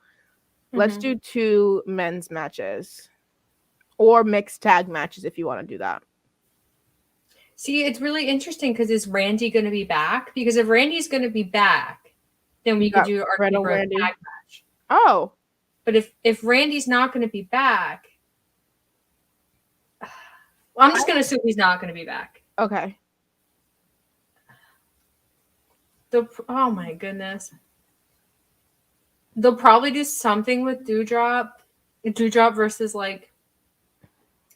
Let's do two men's matches or mixed tag matches if you want to do that. See, it's really interesting because is Randy going to be back? Because if Randy's going to be back, then we could do our tag match. Oh. But if Randy's not going to be back, I'm just going to assume he's not going to be back. Okay. Oh my goodness. They'll probably do something with Doudrop versus like,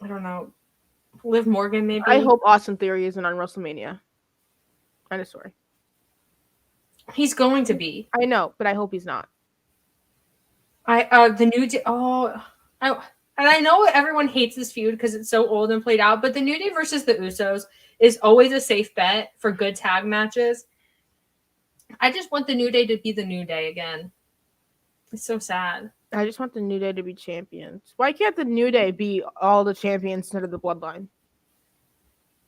I don't know, Liv Morgan maybe. I hope Austin Theory isn't on WrestleMania. End of story. He's going to be. I know, but I hope he's not. And I know everyone hates this feud because it's so old and played out, but the New Day versus the Usos is always a safe bet for good tag matches. I just want the New Day to be the New Day again. It's so sad. I just want the New Day to be champions. Why can't the New Day be all the champions instead of the Bloodline?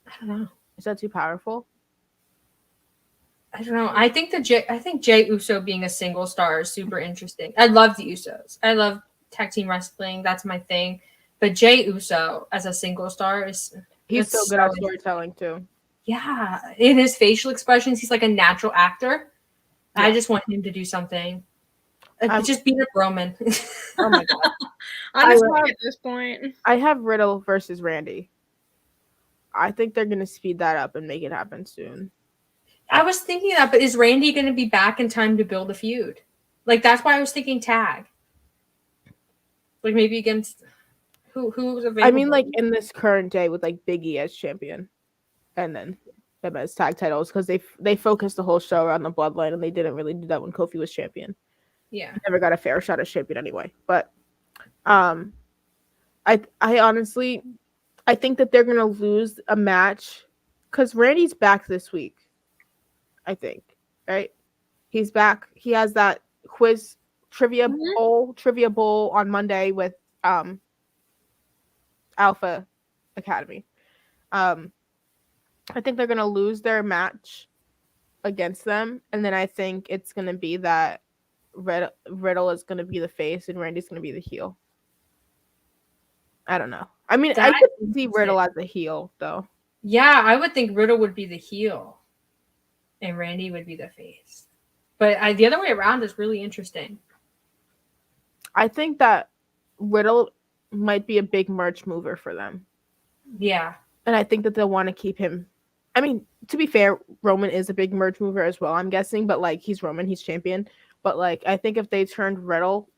I don't know. Is that too powerful? I don't know. I think Jay Uso being a single star is super interesting. I love the Usos. I love tag team wrestling. That's my thing. But Jay Uso as a single star he's so good at storytelling too. Yeah, in his facial expressions, he's like a natural actor. Yeah. I just want him to do something. Just beat up Roman. Oh my god! Honestly, at this point, I have Riddle versus Randy. I think they're gonna speed that up and make it happen soon. I was thinking that, but is Randy going to be back in time to build a feud? Like that's why I was thinking tag. Like maybe against who was available. I mean, like in this current day with like Big E as champion, and then them as tag titles because they focused the whole show around the bloodline and they didn't really do that when Kofi was champion. Yeah, never got a fair shot as champion anyway. But I honestly I think that they're gonna lose a match because Randy's back this week. I think, right? He's back. He has that quiz trivia bowl on Monday with Alpha Academy. I think they're gonna lose their match against them, and then I think it's gonna be that Riddle is gonna be the face and Randy's gonna be the heel. I don't know. I mean, I could see Riddle as a heel though. Yeah, I would think Riddle would be the heel, and Randy would be the face. But the other way around is really interesting. I think that Riddle might be a big merch mover for them. Yeah. And I think that they'll want to keep him. I mean, to be fair, Roman is a big merch mover as well, I'm guessing. But, like, he's Roman. He's champion. But, like, I think if they turned Riddle,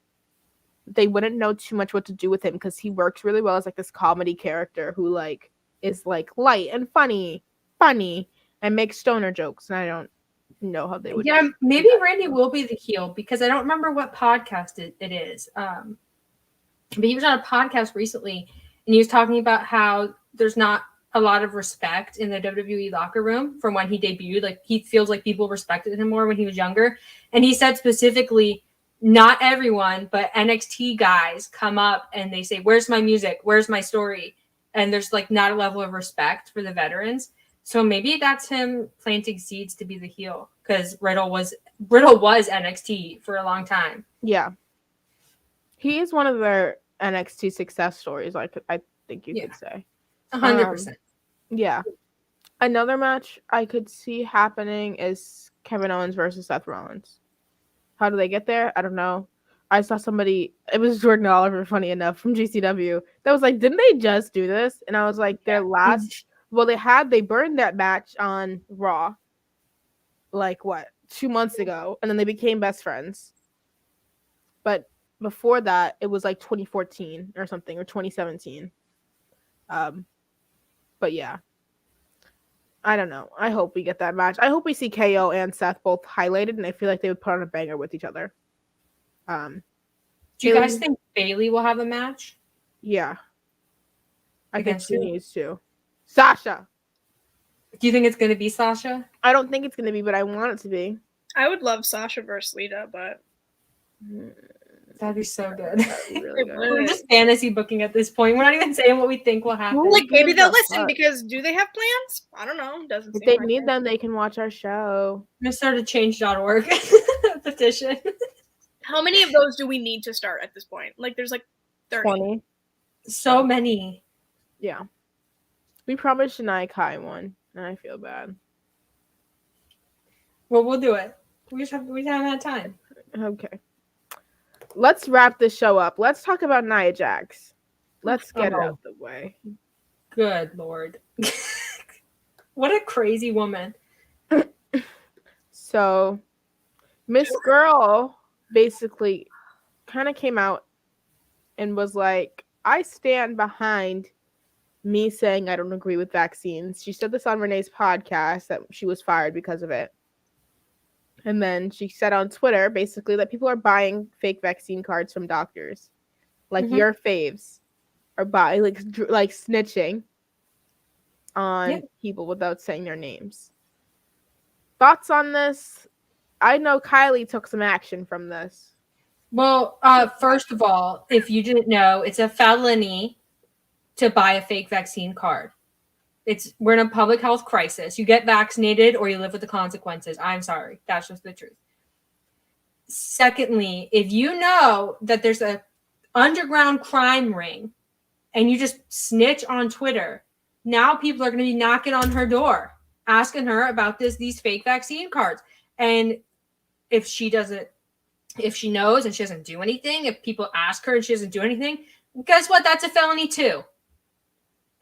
they wouldn't know too much what to do with him because he works really well as, like, this comedy character who, like, is, like, light and funny, and makes stoner jokes. And I don't know how they would. Yeah, maybe Randy will be the heel because I don't remember what podcast it is. But he was on a podcast recently and he was talking about how there's not a lot of respect in the WWE locker room from when he debuted. Like he feels like people respected him more when he was younger. And he said specifically, not everyone, but NXT guys come up and they say, "Where's my music? Where's my story?" And there's like not a level of respect for the veterans. So maybe that's him planting seeds to be the heel because Riddle was NXT for a long time. Yeah, he is one of their NXT success stories. I think you could say 100%. Yeah, another match I could see happening is Kevin Owens versus Seth Rollins. How do they get there? I don't know. I saw somebody. It was Jordan Oliver, funny enough, from GCW. That was like, didn't they just do this? And I was like, their last. Well, they burned that match on Raw, like, 2 months ago, and then they became best friends. But before that, it was, like, 2014 or something, or 2017. But, yeah. I don't know. I hope we get that match. I hope we see KO and Seth both highlighted, and I feel like they would put on a banger with each other. Do you guys think Bayley will have a match? Yeah. I think she needs to. Sasha. Do you think it's going to be Sasha? I don't think it's going to be, but I want it to be. I would love Sasha versus Lita, but that'd be so good. Really good. We're just fantasy booking at this point. We're not even saying what we think will happen. Well, like maybe they'll listen because do they have plans? I don't know. Doesn't if seem they like need them, they can watch our show. I'm gonna start a change.org petition. How many of those do we need to start at this point? Like there's like 30. 20. So many. Yeah. We promised Shania Kai one, and I feel bad. Well, we'll do it. We haven't had time. Okay. Let's wrap this show up. Let's talk about Nia Jax. Let's get it out the way. Good Lord. What a crazy woman. So, Miss Girl basically kind of came out and was like, I stand behind me saying I don't agree with vaccines. She said this on Renee's podcast that she was fired because of it. And then she said on Twitter basically that people are buying fake vaccine cards from doctors. Like your faves are buying, like snitching on people without saying their names. Thoughts on this? I know Kiley took some action from this. Well, first of all, if you didn't know, it's a felony to buy a fake vaccine card. We're in a public health crisis. You get vaccinated or you live with the consequences. I'm sorry. That's just the truth. Secondly, if you know that there's a underground crime ring and you just snitch on Twitter, now people are going to be knocking on her door, asking her about these fake vaccine cards. And if she knows and she doesn't do anything, if people ask her and she doesn't do anything, guess what? That's a felony too.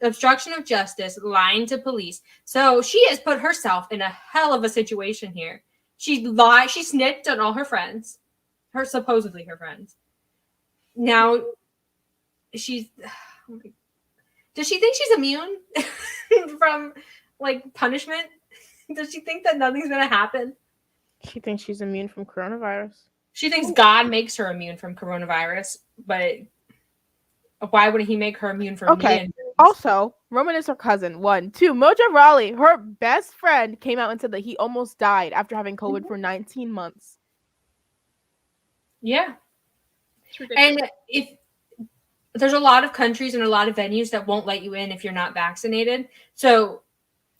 Obstruction of justice, lying to police. So she has put herself in a hell of a situation here. She snitched on all her friends, supposedly her friends. Now does she think she's immune from like punishment? Does she think that nothing's gonna happen? She thinks she's immune from coronavirus. She thinks God makes her immune from coronavirus, but why would he make her immune from me? Also, Roman is her cousin. 1, 2. Mojo Rawley, her best friend, came out and said that he almost died after having COVID for 19 months. Yeah. And if there's a lot of countries and a lot of venues that won't let you in if you're not vaccinated. So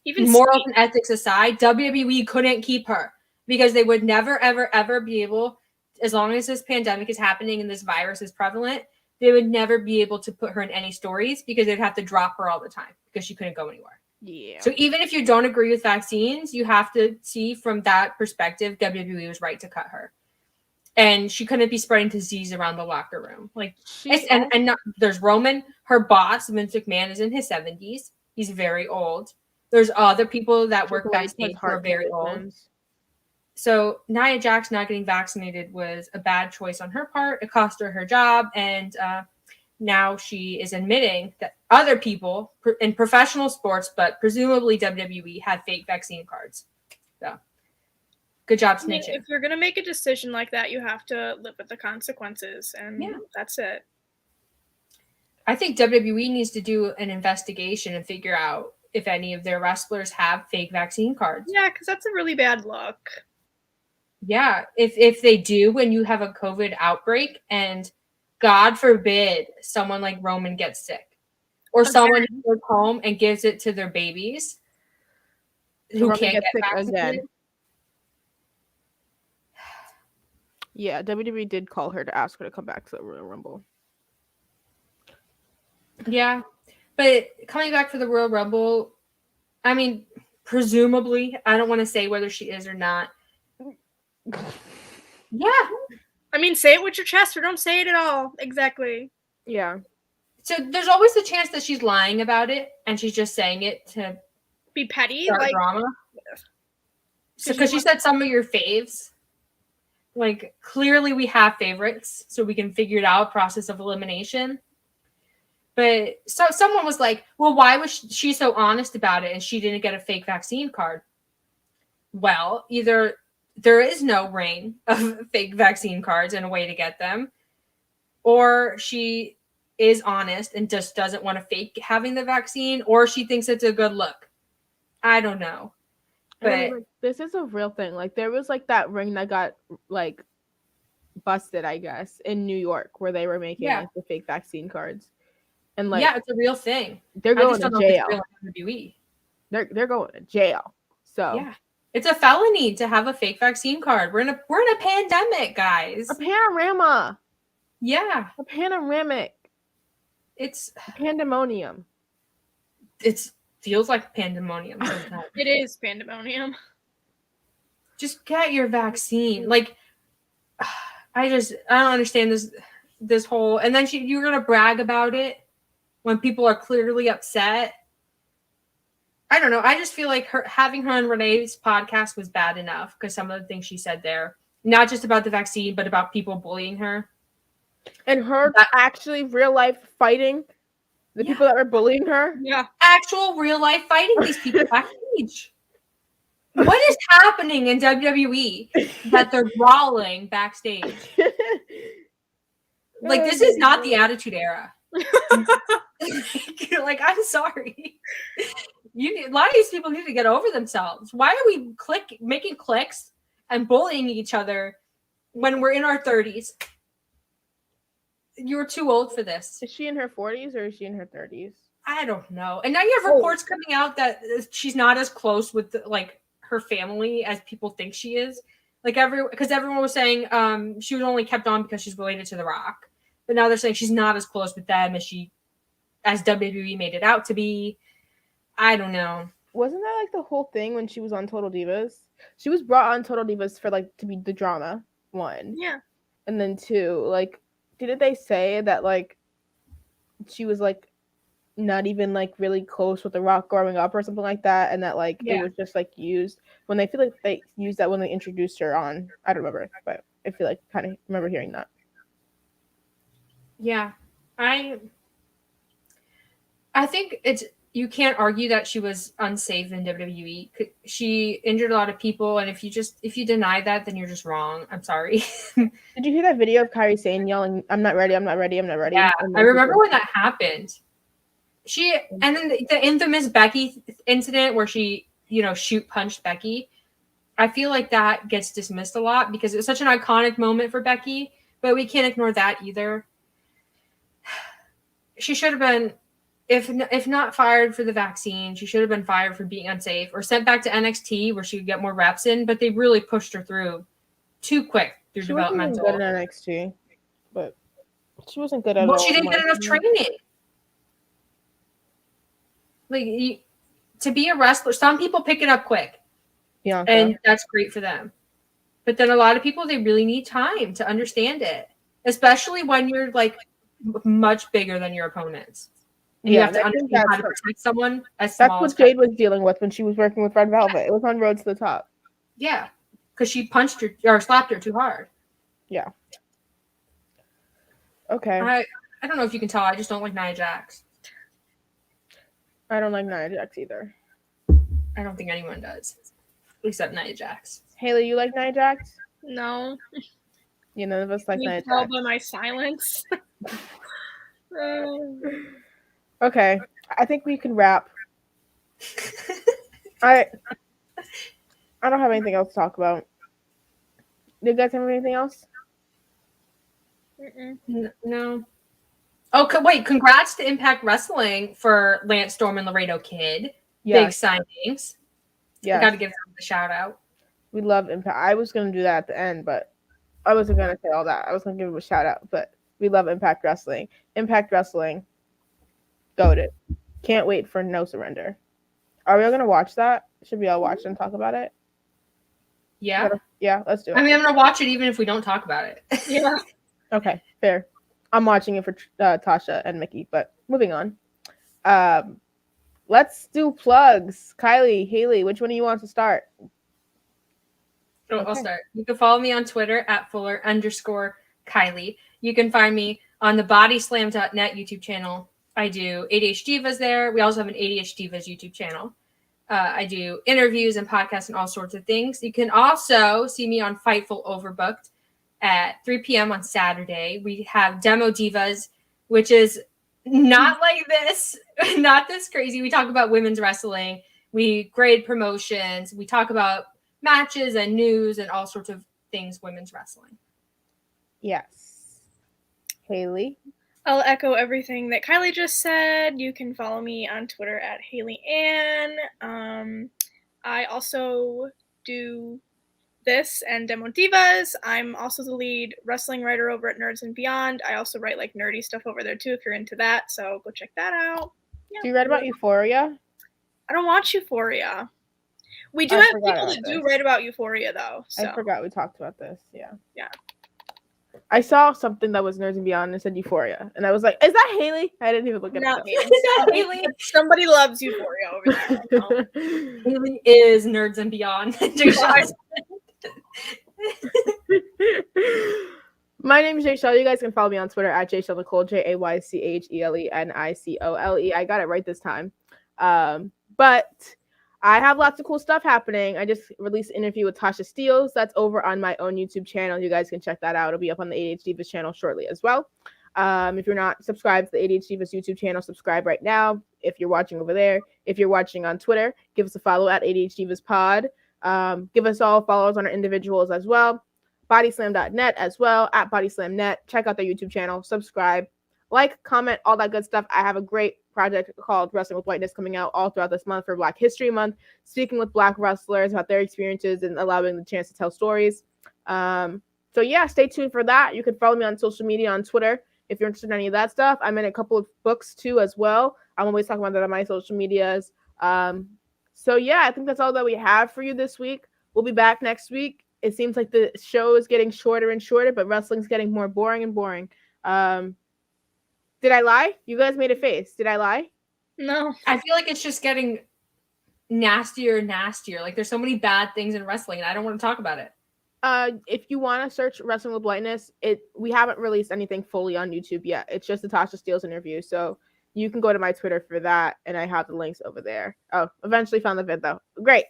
even morals and ethics aside, WWE couldn't keep her because they would never, ever, ever be able, as long as this pandemic is happening and this virus is prevalent, they would never be able to put her in any stories because they'd have to drop her all the time because she couldn't go anywhere. Yeah. So even if you don't agree with vaccines, you have to see from that perspective, WWE was right to cut her. And she couldn't be spreading disease around the locker room. There's Roman, her boss, Vince McMahon, is in his 70s. He's very old. There's other people that work backstage who are very old. So Nia Jax not getting vaccinated was a bad choice on her part. It cost her job. And now she is admitting that other people in professional sports, but presumably WWE, had fake vaccine cards. So good job snitching. If you're going to make a decision like that, you have to live with the consequences. And that's it. I think WWE needs to do an investigation and figure out if any of their wrestlers have fake vaccine cards. Yeah, because that's a really bad look. Yeah, if they do when you have a COVID outbreak and God forbid someone like Roman gets sick or someone goes home and gives it to their babies who can't get vaccinated. Again. Yeah, WWE did call her to ask her to come back to the Royal Rumble. Yeah, but coming back for the Royal Rumble, I mean, presumably, I don't want to say whether she is or not. Yeah. I mean, say it with your chest or don't say it at all. Exactly. Yeah. So there's always the chance that she's lying about it and she's just saying it to be petty, like drama. So because she said some of your faves. Like, clearly we have favorites, so we can figure it out, process of elimination. But so someone was like, well, why was she so honest about it and she didn't get a fake vaccine card? Well, either there is no ring of fake vaccine cards and a way to get them, or she is honest and just doesn't want to fake having the vaccine, or she thinks it's a good look. I don't know. But this is a real thing. Like, there was like that ring that got like busted, I guess, in New York where they were making like the fake vaccine cards. And like, it's a real thing. They're going to jail. They're going to jail. So yeah, it's a felony to have a fake vaccine card. We're in a pandemic, guys. A panorama. Yeah, a panoramic. It's pandemonium. It feels like pandemonium sometimes. It is pandemonium. Just get your vaccine. Like, I don't understand this whole. And then you're gonna brag about it when people are clearly upset. I don't know. I just feel like having her on Renee's podcast was bad enough because some of the things she said there, not just about the vaccine, but about people bullying her. And her actually real life fighting the people that were bullying her. Yeah. Actual real life fighting these people backstage. What is happening in WWE that they're brawling backstage? Like, this is not the Attitude Era. Like, I'm sorry. A lot of these people need to get over themselves. Why are we making clicks and bullying each other when we're in our 30s? You're too old for this. Is she in her 40s or is she in her 30s? I don't know. And now you have reports coming out that she's not as close with like her family as people think she is. Like because everyone was saying she was only kept on because she's related to The Rock, but now they're saying she's not as close with them as WWE made it out to be. I don't know. Wasn't that like the whole thing when she was on Total Divas? She was brought on Total Divas for like to be the drama one. Yeah. And then two, like, didn't they say that like she was like not even like really close with The Rock growing up or something like that, and that like it was just like used when they feel like they used that when they introduced her on. I don't remember, but I feel like kind of remember hearing that. Yeah, I think you can't argue that she was unsafe in WWE. She injured a lot of people, and if you deny that, then you're just wrong. I'm sorry. Did you hear that video of Kairi Sane yelling, "I'm not ready, I'm not ready, I'm not ready"? Yeah, I remember when that happened. And then the infamous Becky incident where she, shoot punched Becky. I feel like that gets dismissed a lot because it was such an iconic moment for Becky, but we can't ignore that either. She should have been, if not fired for the vaccine, she should have been fired for being unsafe or sent back to NXT where she could get more reps in, but they really pushed her through too quick through developmental. She wasn't good in NXT, but she wasn't good at all. Well, she didn't get enough training. Like, to be a wrestler, some people pick it up quick. Yeah. And that's great for them. But then a lot of people, they really need time to understand it, especially when you're like much bigger than your opponents. And you have to understand how to protect someone as small as That's what Jade was dealing with when she was working with Red Velvet. It was on Road to the Top. Yeah. Because she punched her or slapped her too hard. Yeah. Okay. I don't know if you can tell. I just don't like Nia Jax. I don't like Nia Jax either. I don't think anyone does, except Nia Jax. Haley, you like Nia Jax? No. Yeah, none of us like Nia Jax. Tell by my silence. Okay, I think we can wrap. I don't have anything else to talk about. Do you guys have anything else? No. Oh, wait! Congrats to Impact Wrestling for Lance Storm and Laredo Kid. Yes. Big signings. Yeah, got to give them a shout out. We love Impact. I was gonna do that at the end, but I wasn't gonna say all that. I was gonna give them a shout out, but we love Impact Wrestling. Impact Wrestling. Goated. Can't wait for No Surrender. Are we all gonna watch that? Should we all watch and talk about it? Yeah. Yeah, let's do it. I mean, I'm gonna watch it even if we don't talk about it. Yeah. Okay, fair. I'm watching it for Tasha and Mickey, but moving on. Let's do plugs. Kylie, Haley, which one do you want to start? Oh, okay. I'll start. You can follow me on Twitter at @Fuller_Kylie. You can find me on the bodyslam.net YouTube channel. I do ADHDivas there. We also have an ADHDivas YouTube channel. I do interviews and podcasts and all sorts of things. You can also see me on Fightful Overbooked at 3 p.m. on Saturday. We have Demo Divas, which is not like this, not this crazy. We talk about women's wrestling. We grade promotions. We talk about matches and news and all sorts of things women's wrestling. Yes. Haley? I'll echo everything that Kylie just said. You can follow me on Twitter at HaleyAnn. I also do this and Demo Divas. I'm also the lead wrestling writer over at Nerds and Beyond. I also write like nerdy stuff over there too if you're into that, so go check that out. Yeah. Do you write about Euphoria? I don't watch Euphoria. We do have people that do write about Euphoria though. So. I forgot we talked about this. Yeah. Yeah. I saw something that was Nerds and Beyond and said Euphoria, and I was like, "Is that Haley?" I didn't even look at it. Is that Haley? Somebody loves Euphoria over there. Haley is Nerds and Beyond. My name is Jaychele. You guys can follow me on Twitter at Jaychele Nicole, JaycheleNicole. I got it right this time. But I have lots of cool stuff happening. I just released an interview with Tasha Steeles. That's over on my own YouTube channel. You guys can check that out. It'll be up on the ADHDivas channel shortly as well. If you're not subscribed to the ADHDivas YouTube channel, subscribe right now. If you're watching over there, if you're watching on Twitter, give us a follow at ADHDivas Pod. Give us all follows on our individuals as well. bodyslam.net as well, at bodyslamnet. Check out their YouTube channel, subscribe, like, comment, all that good stuff. I have a great project called Wrestling with Whiteness coming out all throughout this month for Black History Month, speaking with Black wrestlers about their experiences and allowing them the chance to tell stories. So yeah, stay tuned for that. You can follow me on social media on Twitter if you're interested in any of that stuff. I'm in a couple of books too as well. I'm always talking about that on my social medias. So yeah, I think that's all that we have for you this week. We'll be back next week. It seems like the show is getting shorter and shorter, but wrestling's getting more boring and boring. Did I lie? You guys made a face. Did I lie? No. I feel like it's just getting nastier and nastier. Like there's so many bad things in wrestling, and I don't want to talk about it. If you want to search Wrestling with Whiteness, we haven't released anything fully on YouTube yet. It's just the Tasha Steelz interview, so you can go to my Twitter for that, and I have the links over there. Oh, eventually found the vid though. Great.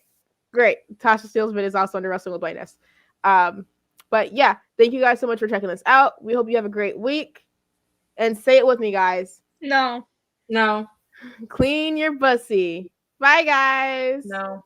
Tasha Steelz vid is also under Wrestling with Whiteness. But yeah, thank you guys so much for checking this out. We hope you have a great week, and say it with me, guys. No. No. Clean your pussy. Bye, guys. No.